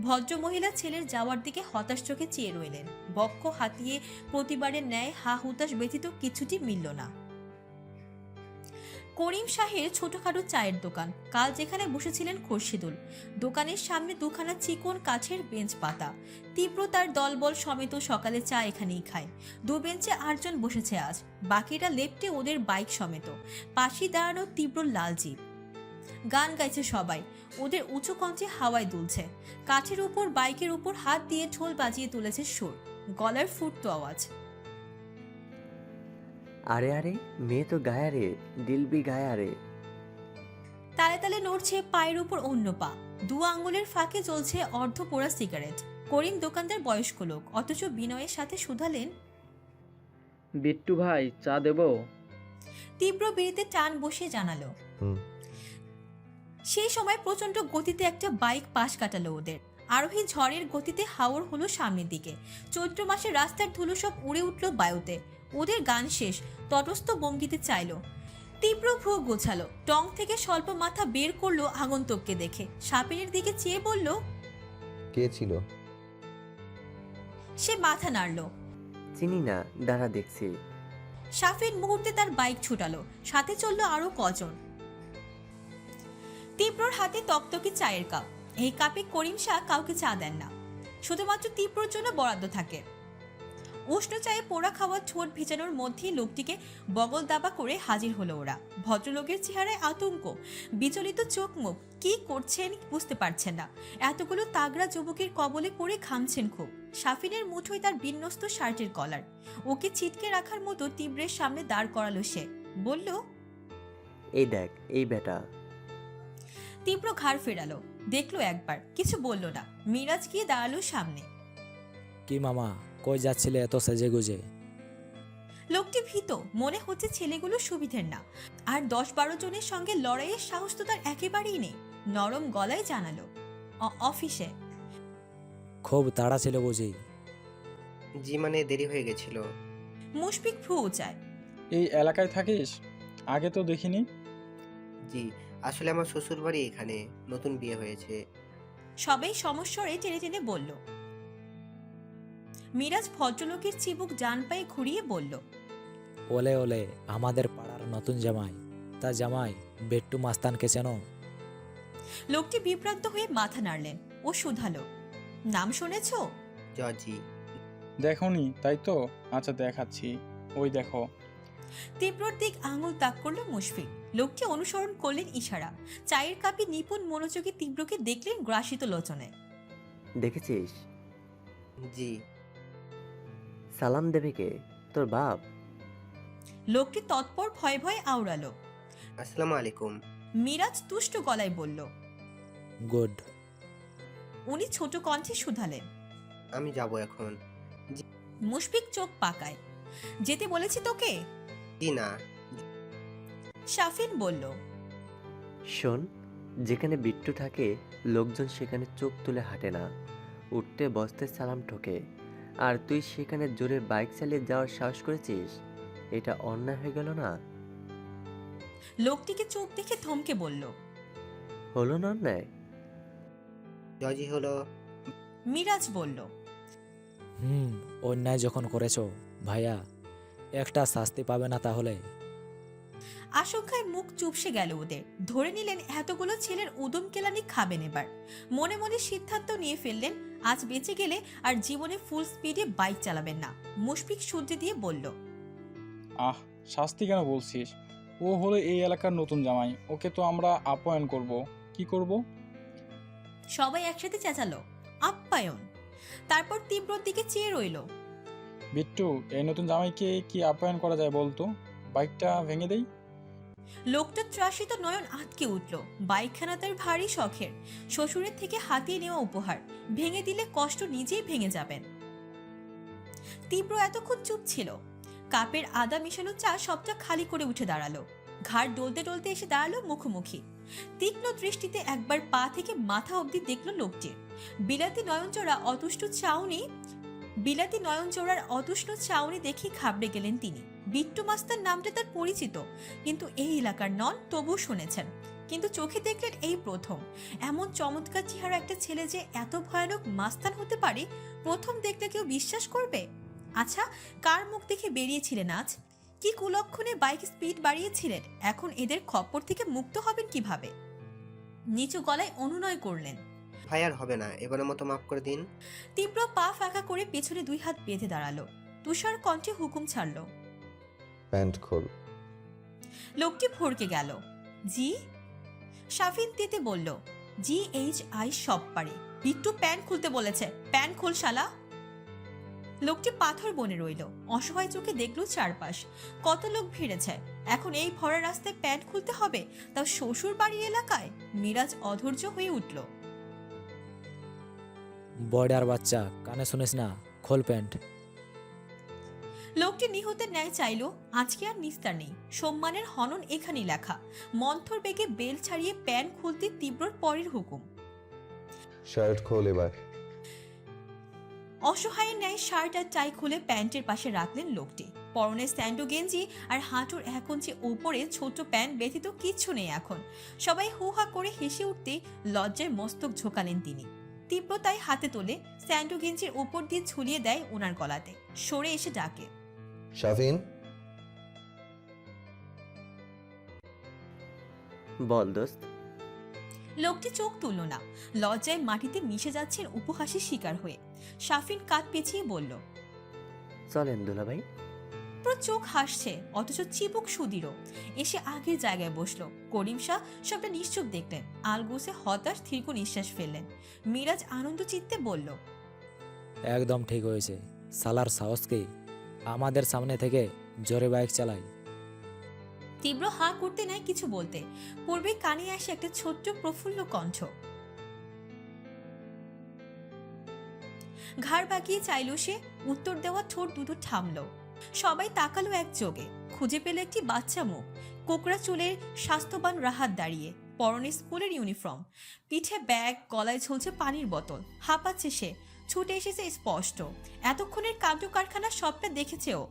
ভদ্রমহিলা ছেলের যাওয়ার দিকে হতাশ চোখে চেয়ে রইলেন। বক্ষ হাতিয়ে প্রতিবারের ন্যায় হা হুতাশ ব্যতীত কিছুটি মিলল না। করিম শাহের ছোটখাটো চায়ের দোকান। কাল যেখানে বসেছিলেন খোরশেদুল, দোকানের সামনে দুখানা চিকন কাঠের বেঞ্চ পাতা। তীব্র তার দলবল সমেত সকালে চা এখানেই খায়। দু বেঞ্চে 8 জন বসেছে আজ, বাকিরা লেপ্টে ওদের বাইক সমেত। পাশে দাঁড়ানো তীব্র লাল জিপ। গান গাইছে সবাই, ওদের উঁচু কঞ্চে হাওয়ায় দুলছে। কাঠের উপর বাইকের উপর হাত দিয়ে ঢোল বাজিয়ে তুলেছে সুর, গলার ফুটতো আওয়াজ। আরে আরে, মেয়ে তো গায়া রে, দিলবি গায়া রে। তালে তালে নড়ছে পায়ের উপর অন্য পা। 2 আঙ্গুলের ফাঁকে জ্বলছে অর্ধ পোড়া সিগারেট। করিম দোকানদার বয়স্ক লোক, অথচ বিনয়ের সাথে শুধালেন, বিট্টু ভাই, চা দেবো? তীব্র বিড়িতে টান বসিয়ে জানালো। সেই সময় প্রচন্ড গতিতে একটা বাইক পাশ কাটালো ওদের। আরোহী ঝড়ের গতিতে হাওর হলো সামনের দিকে। চৈত্র মাসে রাস্তার ধুলো সব উড়ে উঠল বায়ুতে। ওদের গান শেষ, তটস্থ ভঙ্গিতে চাইলো। তীব্র ভ্রু গোছালো, টং থেকে স্বল্প মাথা বের করলো আগন্তুককে দেখে। সাপিনের দিকে চেয়ে বলল, কে ছিল? সে মাথা নাড়ল। চিনি না, দাঁড়া দেখছি। সাফিন মুহূর্তে তার বাইক ছুটালো, সাথে চললো আরো কজন। তীব্রর হাতে তকতকে চায়ের কাপ। এই কাপে করিম শাহ কাউকে চা দেন না, শুধুমাত্র তীব্রর জন্য বরাদ্দ থাকে। উষ্ণ চায়ে পোড়া খাওয়া ঠোঁট ভেজানোর মধ্যেই লোকটিকে বগল দাবা করে হাজির হলো ওরা। ভদ্রলোকের চেহারায় আতঙ্ক, বিচলিত চোখ মুখ। কি করছেন বুঝতে পারছেন না। এতগুলো তাগড়া যুবকের কবলে পড়ে ঘামছেন খুব। সাফিনের মুঠোয় তার বিন্যস্ত শার্টের কলার। ওকে ছিটকে রাখার মতো তীব্রের সামনে দাঁড় করালো সে। বলল, এই দেখ, এই বেটা। তীব্র ঘাড় ফেরালো, দেখলো একবার, কিছু বলল না। মিরাজ গিয়ে দাঁড়ালো সামনে। কি মামা, কই যাচ্ছিলে এত সেজে গুজে? লোকটি ভীত, মনে হচ্ছে ছেলেগুলো সুবিধের না। আর 10-12 জনের সঙ্গে লড়াইয়ের সাহস তো তার একেবারেই নেই। নরম গলায় জানালো, অফিসে। খুব তাড়া ছিল বুঝি? জি, মানে দেরি হয়ে গেছিল। মুশফিক ভ্রু উঁচায়। এই এলাকায় থাকিস? আগে তো দেখিনি। জি, আসলে আমার শ্বশুর বাড়ি এখানে, নতুন বিয়ে হয়েছে। সবাই সমস্বরে টেনে টেনে বলল। মিরাজ ভদ্রলোকের চিবুক জান পায়ে ঘুরিয়ে বলল, ওলে ওলে, আমাদের পাড়ার নতুন জামাই। তা জামাই, বেট্টু মাস্তানকে চেনো? লোকটি বিভ্রান্ত হয়ে মাথা নাড়লেন। ও শুধালো, নাম শুনেছ? জজি। দেখোনি তাই তো? আচ্ছা দেখাচ্ছি, ওই দেখো। তীব্রর দিক আঙুল তাক করলো মুশফিক। লোকটি অনুসরণ করলেন ইশারা। চায়ের কাপে নিপুণ মনোযোগী তীব্রকে দেখলেন গ্রাসিত লোচনে। দেখেছিস? জি। সালাম দেবে কে? তোর বাপ? লোকটি তৎপর ভয়ে ভয়ে আওড়ালো, আসসালামু আলাইকুম। মিরাজ তুষ্ট গলায় বলল, গুড। উনি ছোট কণ্ঠে শুধালেন, আমি যাব এখন। মুশফিক চোখ পাকায়, যেতে বলেছি তোকে? জি না। শাফিন বলল, শোন, যেখানে বিট্টু থাকে লোকজন সেখানে চোখ তুলে হাঁটে না, উঠতে বসতে সালাম ঠোকে। আর তুই সেখানে জোরে বাইক চালিয়ে যাওয়ার সাহস করেছিস, এটা অন্যায় হয়ে গেল না? লোকটিকে চোখ দেখে থমকে বলল, হলো না অন্যায়? জজি হলো। মিরাজ বলল, অন্যায় যখন করেছো ভাইয়া, একটা শাস্তি পাবে না তাহলে? আশঙ্কায় মুখ চুপসে গেল ওদের। ধরে নিলেন এতগুলো ছেলের উদম কেলানি খাবেন এবার। মনে মনে সিদ্ধান্ত নিয়ে ফেললেন আজ বেঁচে গেলে আর জীবনে ফুল স্পিডে বাইক চালাবেন না। মুশফিক শুদ্ধি দিয়ে বলল, আহ, শাস্তি কেন বলছিস? ও হলো এই এলাকার নতুন জামাই, ওকে তো আমরা আপ্যায়ন করব। কি করব? সবাই একসাথে চেঁচালো, আপ্যায়ন। তারপর তীব্রর দিকে চেয়ে রইল। বিট্টু, এই নতুন জামাইকে কি আপ্যায়ন করা যায় বলতো? বাইকটা ভেঙে দেই। লোকটা ত্রাসিত নয়ন আটকে উঠল। বাইকখানা তার ভারী শখের, শ্বশুরের থেকে হাতিয়ে নেওয়া উপহার। ভেঙে দিলে কষ্ট নিজেই ভেঙে যাবেন। তীব্র এতক্ষণ চুপ ছিল। কাপের আদা মিশানো চা সবটা খালি করে উঠে দাঁড়ালো। ঘাড় ডলতে ডলতে এসে দাঁড়ালো মুখোমুখি। তীক্ষ্ণ দৃষ্টিতে একবার পা থেকে মাথা অবধি দেখল লোকটির। বিলাতি নয়নচোরার অতুষ্ণ চাউনি দেখে ঘাবড়ে গেলেন তিনি। বিট্টু মাস্তার নামটা তার পরিচিত, কিন্তু এই এলাকার নন, তবু শুনেছেন। কিন্তু চোখে দেখলেন এই প্রথম। এমন চমৎকার চেহারা একটা ছেলে যে এত ভয়ানক মাস্তান হতে পারে, প্রথম দেখলে কেউ বিশ্বাস করবে? আচ্ছা, কার মুখ দেখে বেরিয়েছিলেন আজ? কি কুলক্ষণে বাইক স্পিড বাড়িয়েছিলেন? এখন এদের খপ্পর থেকে মুক্ত হবেন কিভাবে? নিচু গলায় অনুনয় করলেন, ভাই আর হবে না, এবারের মতো মাফ করে দিন। তীব্র পা ফাঁকা করে পেছনে দুই হাত বেঁধে দাঁড়ালো। তুষার কণ্ঠে হুকুম ছাড়ল, প্যান্ট খোল। লোকটি ভড়কে গেল। জি? শাফিন তেতে বলল, GHI সব পারে। বিট্টু প্যান্ট খুলতে বলেছে, প্যান্ট খোল শালা। লোকটি পাথর বনে রইল। অসহায় চোখে দেখল চারপাশ, কত লোক ভিড়েছে। এখন এই ভরা রাস্তায় প্যান্ট খুলতে হবে, তাও শ্বশুর বাড়ির এলাকায়? মিরাজ অধৈর্য হয়ে উঠল। বয়ডার বাচ্চা, কানে শুনিস না, খোল প্যান্ট। লোকটি নিহতের ন্যায় চাইল। আজকে আর নিস্তার নেই, সম্মানের হনন এখানেই লেখা। মন্থর বেগে বেল ছাড়িয়ে প্যান্ট খুলতে তীব্রর পরের হুকুম। শার্ট খোল এবার। অসহায়ের ন্যায় শার্ট আর টাই খুলে প্যান্টের পাশে রাখলেন লোকটি। পরনে স্যান্ডো গেঞ্জি আর হাঁটুর 1 ইঞ্চি ওপরে ছোট প্যান্ট ব্যতীত কিচ্ছু নেই এখন। সবাই হু হা করে হেসে উঠতে লজ্জায় মস্তক ঝোকালেন তিনি। তীব্র তাই হাতে তোলে, স্যান্ডো গেঞ্জির উপর দিয়ে ঝুলিয়ে দেয় ওনার গলাতে। সরে এসে ডাকে, শাফিন। বল দোস্ত। লোকটি চোখ তুলল না, লজ্জায় মাটিতে মিশে যাচ্ছেন উপহাসের শিকার হয়ে। শাফিন কাঁধ পেঁচিয়ে বলল, চলেন দুলাভাই। পুরো চোখ হাসছে, অথচ চিবুক সুদৃঢ়। এসে আগের জায়গায় বসলো। করিম শাহ সবটা নিশ্চুপ দেখলেন। আলগোসে হতাশ দীর্ঘ নিঃশ্বাস ফেললেন। মিরাজ আনন্দ চিত্তে বলল, একদম ঠিক হয়েছে। সালার সাহসকে আমাদের সামনে থেকে জোরে বাইক চালায়। তীব্র হা করতে নাই কিছু বলতে, পূর্বে কানে আসে একটা ছোট্ট প্রফুল্ল কণ্ঠ। ঘাড় বাঁকিয়ে চাইল সে, উত্তর দেওয়া ঠোঁট দুটো থামল। সবাই তাকালো একযোগে। খুঁজে পেল একটি বাচ্চা মুখ, কোকড়া চুলের স্বাস্থ্যবান রাহাত দাঁড়িয়ে, পরনে স্কুলের ইউনিফর্ম, পিঠে ব্যাগ, গলায় ঝুলছে পানির বোতল। হাঁপাচ্ছে সে, ছুটে এসেছে স্পষ্ট। এতক্ষণের কাণ্ড কারখানা সবটা দেখেছেও।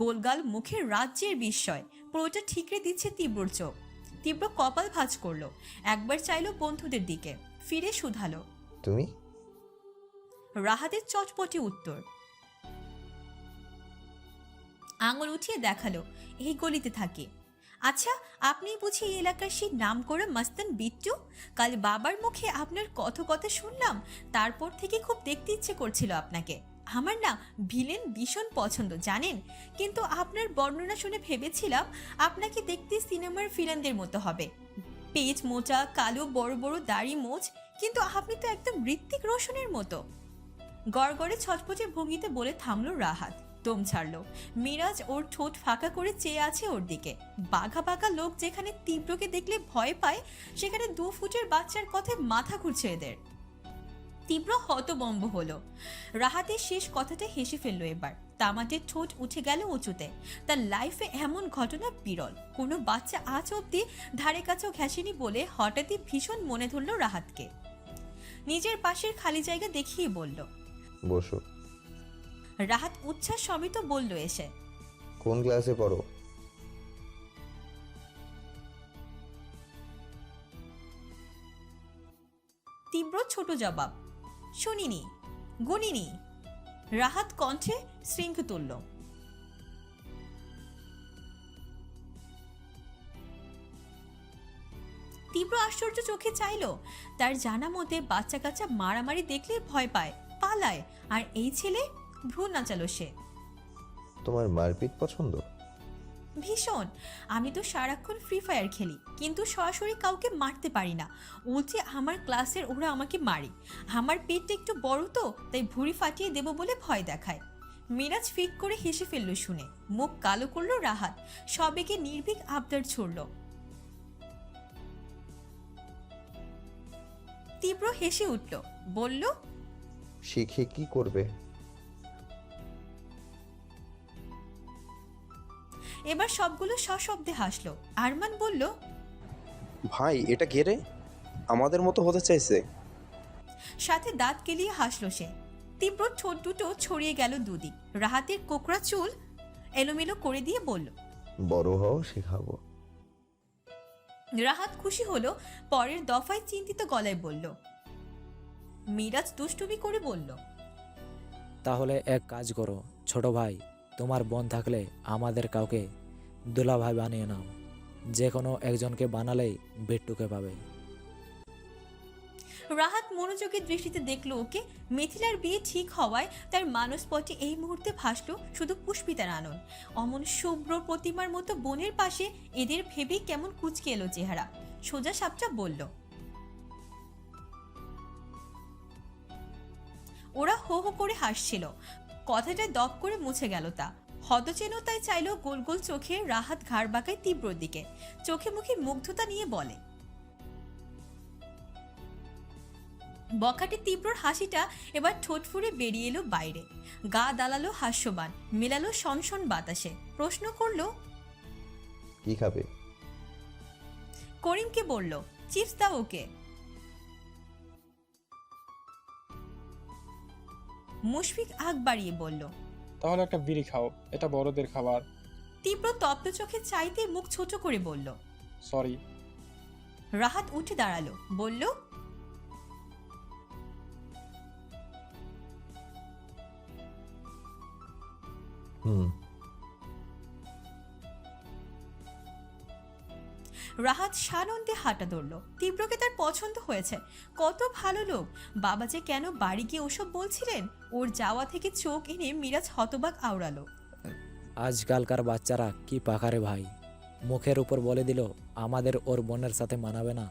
গোলগাল মুখের রাজ্যের বিস্ময় পুরোটা ঠিকরে দিচ্ছে তীব্রর চোখ। তীব্র কপাল ভাঁজ করলো, একবার চাইলো বন্ধুদের দিকে, ফিরে শুধালো, তুমি? রাহাতের চটপটে উত্তর। আঙুল উঠিয়ে দেখালো, এই গলিতে থাকে। আচ্ছা, আপনি বুঝি এই এলাকার সেই নাম করে মাস্তান বিট্টু? কাল বাবার মুখে আপনার কথা শুনলাম, তারপর থেকে খুব দেখতে ইচ্ছে করছিল আপনাকে। আমার না ভিলেন ভীষণ পছন্দ জানেন, কিন্তু আপনার বর্ণনা শুনে ভেবেছিলাম আপনাকে দেখতে সিনেমার ভিলেনদের মতো হবে। পেজ মোটা, কালো বড় বড় দাড়ি মোচ, কিন্তু আপনি তো একদম ঋত্বিক রোশনের মতো। গড়গড়ে ছটপটে ভঙ্গিতে বলে থামলো রাহাত, দম ছাড়লো। মিরাজ ওর ঠোঁট ফাঁকা করে চেয়ে আছে ওর দিকে। বাঘা বাঘা লোক যেখানে তীব্রকে দেখলে ভয় পায়, সেখানে 2 ফুটের বাচ্চার কথায় মাথা ঘুরছে এদের। তীব্র হতবম্ব হলো। রাহাতের শেষ কথাটা হেসে ফেললো এবার। তামাটের ঠোঁট উঠে গেল উঁচুতে। তার লাইফে এমন ঘটনা বিরল। কোনো বাচ্চা আজ অব্দি ধারে কাছেও ঘেঁষেনি বলে হঠাৎই ভীষণ মনে ধরলো রাহাতকে। নিজের পাশের খালি জায়গা দেখিয়ে বলল। বসো। রাহাত উচ্ছ্বাস সমেত বলল এসে। কোন ক্লাসে পড়ো? তীব্র ছোট জবাব, শুনিনি, গুনিনি। রাহাত কণ্ঠে শৃঙ্খ তুলল। তীব্র আশ্চর্য চোখে চাইল। তার জানা মতে বাচ্চা কাচ্চা মারামারি দেখলে ভয় পায়, পালায়, আর এই ছেলে ভ্রু নাচালো সে। তোমার মারপিট পছন্দ? ভীষণ। আমি তো সারাক্ষণ ফ্রি ফায়ার খেলি, কিন্তু সরাসরি কাউকে মারতে পারি না। উল্টে আমার ক্লাসের ওরা আমাকে মারে। আমার পেটটা একটু বড় তো, তাই ভুঁড়ি ফাটিয়ে দেব বলে ভয় দেখায়। মিরাজ ফিক করে হেসে ফেলল শুনে। মুখ কালো করলো রাহাত, সবেগে নির্ভীক আবদার ছুড়ল। তীব্র হেসে উঠল, বলল, শিখে কি করবে? এবার সবগুলো সশব্দে হাসলো। আরমান বলল, ভাই এটা কে রে? আমাদের মতো হতে চাইছে। সাথে দাঁত কেলিয়ে হাসলো সে। তীব্র ঠোঁট দুটো ছড়িয়ে গেল দুদিক। রাহাতের কোকড়া চুল এলোমেলো করে দিয়ে বলল, বড় হও, শেখাবো। রাহাত খুশি হলো। পরের দফায় চিন্তিত গলায় বলল। মিরাজ দুষ্টুমি করে বলল, তাহলে এক কাজ করো ছোট ভাই, তোমার বোন থাকলে আমাদের কাউকে দুলাভাই বানিয়ে নাও। যে কোনো একজনকে বানালেই বিট্টুকে পাবে। রাহাত মনোযোগের দৃষ্টিতে দেখলো ওকে। মিথিলার বিয়ে ঠিক হওয়ায় তার মানসপটে এই মুহূর্তে ভাসলো শুধু পুষ্পিতার আনন। অমন শুভ্র প্রতিমার মতো বোনের পাশে এদের ভেবেই কেমন কুচকে এলো চেহারা। সোজা সাপটা বলল, ওরা হো হো করে হাসছিল। কথাটা দপ করে মুছে গেল তা। হতচেনতায় চাইলো গোল গোল চোখে রাহাত ঘাড় বাঁকায় তীব্রর দিকে। চোখে মুখে মুগ্ধতা নিয়ে বলে। বখাটে তীব্রর হাসিটা এবার ঠোঁট ফুঁড়ে বেরিয়ে এলো বাইরে। গা দালালো হাস্যবান, মেলালো সনসন বাতাসে। প্রশ্ন করলো, কি খাবে? করিমকে বলল, চিপস দাও ওকে। মুশফিক আগ বাড়িয়ে বলল, তাহলে একটা বিড়ি খাও, এটা বড়দের খাবার। তীব্র তপ্ত চোখে চাইতে মুখ ছোট করে বলল, সরি। রাহাত উঠে দাঁড়ালো, বলল, হুম। রাহাত সানন্দে হাঁটা ধরল। তীব্রকে তার পছন্দ হয়েছে। কত ভালো লোক। বাবা যে কেন বাড়ি গিয়ে ওসব বলছিলেন, ওর যাওয়া থেকে চোখ এনে মিরাজ হতবাক আওড়ালো। আজকালকার বাচ্চারা কি পাকারে ভাই, মুখের উপর বলে দিল আমাদের ওর বোনের সাথে মানাবে না।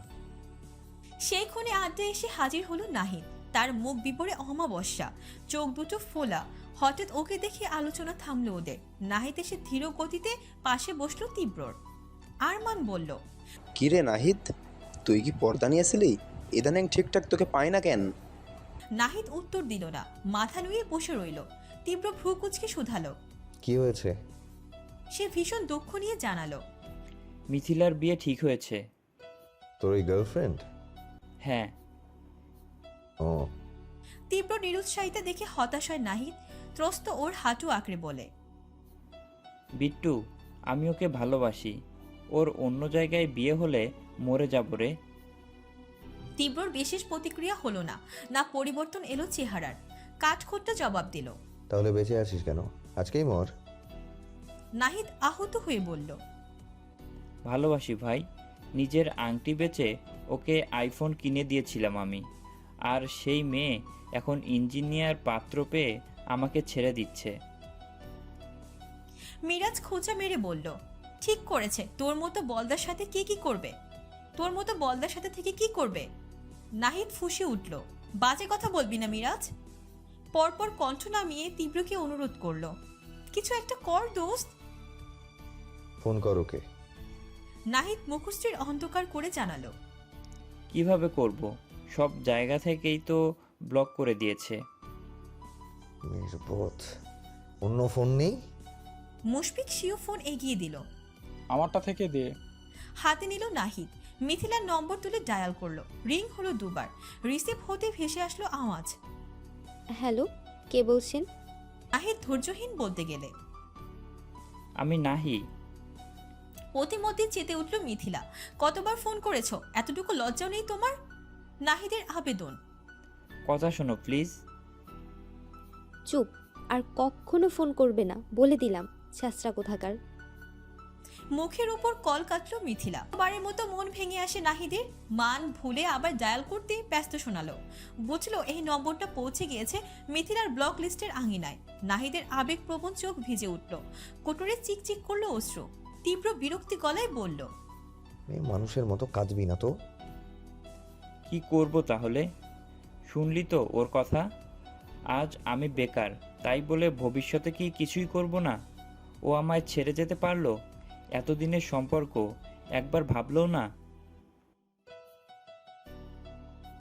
সেই ক্ষণে আড্ডা এসে হাজির হলো নাহিদ। তার মুখ বিপরে অমাবস্যা, চোখ দুটো ফোলা। হঠাৎ ওকে দেখে আলোচনা থামলো ওদের। নাহিদ এসে ধীর গতিতে পাশে বসলো তীব্রর। আরমান বলল, কিরে নাহিদ, তুই কি পর্দা নিয়েছিলি? ইদানিং ঠিকঠাক তোকে পাই না কেন? নাহিদ উত্তর দিল না, মাথা নুয়ে বসে রইল। তীব্র ভ্রু কুচকে শুধালো, কি হয়েছে? সে ভীষণ দুঃখ নিয়ে জানালো, মিথিলার বিয়ে ঠিক হয়েছে। তোর ওই গার্লফ্রেন্ড? হ্যাঁ। ও। তীব্র নিরুৎসাহিতা দেখে হতাশ হয় নাহিদ। ত্রস্ত ওর হাঁটু আঁকড়ে বলে, বিট্টু, আমি ওকে ভালোবাসি। ওর অন্য জায়গায় বিয়ে হলে মরে যাব রে। তীব্রর বিশেষ প্রতিক্রিয়া হলো না, না পরিবর্তন এলো চেহারার। কাঠখোট্টা জবাব দিল, তাহলে বেঁচে আছিস কেন? আজকেই মর। নাহিদ আহত হয়ে বলল, ভালোবাসি ভাই। নিজের আংটি বেচে ওকে আইফোন কিনে দিয়েছিলাম আমি। আর সেই মেয়ে এখন ইঞ্জিনিয়ার পাত্র পেয়ে আমাকে ছেড়ে দিচ্ছে। মিরাজ খোঁচা মেরে বলল, ঠিক করেছে। তোর মতো বলদার সাথে কে কি করবে? তোর মতো বলদার সাথে থেকে কি করবে? নাহিদ ফুঁসে উঠল, বাজে কথা বলবি না মিরাজ। পরপর কণ্ঠ নামিয়ে তীব্রকে অনুরোধ করলো, কিছু একটা কর দোস্ত। ফোন কর ওকে। নাহিদ মুখশ্রীর অন্ধকার করে জানালো, কিভাবে করব? সব জায়গা থেকেই তো ব্লক করে দিয়েছে। নির্বোধ। অন্য ফোন নেই? মুশফিক সিও ফোন এগিয়ে দিল। আমারটা থেকে দে। হাতে নিল নাহিদ। মিথিলার নম্বর তুলে ডায়াল করলো। রিং হলো দুবার। রিসিভ হতে ভেসে আসলো আওয়াজ। হ্যালো, কে বলছেন? নাহিদ ধৈর্যহীন বলতে গেলে আমি নাহি। অতিমধ্যে চেতে উঠল মিথিলা। কতবার ফোন করেছো? এতটুকু লজ্জাও নেই তোমার? নাহিদের আবেদন। কথা শোনো প্লিজ। চুপ, আর কখনো ফোন করবে না বলে দিলাম, ছাত্রা কোথাকার। মুখের উপর কল কাটলো মিথিলা। বারের মতো মন ভেঙে আসে নাহিদের। মান ভুলে আবার ডায়াল করতে ব্যস্ত শোনালো। বুঝলো এই নম্বরটা পৌঁছে গিয়েছে মিথিলার ব্লক লিস্টের আঙিনায়। নাহিদের আবেগপ্রবণ চোখ ভিজে উঠল। কোটরে চিকচিক করলো অশ্রু। তীব্র বিরক্তি গলায় বলল, মানুষের মতো কাঁদবি না তো। কি করব তাহলে? শুনলি তো ওর কথা। আজ আমি বেকার, তাই বলে ভবিষ্যতে কি কিছুই করব না? ও আমায় ছেড়ে যেতে পারলো? এতদিনের সম্পর্ক একবার ভাবলো না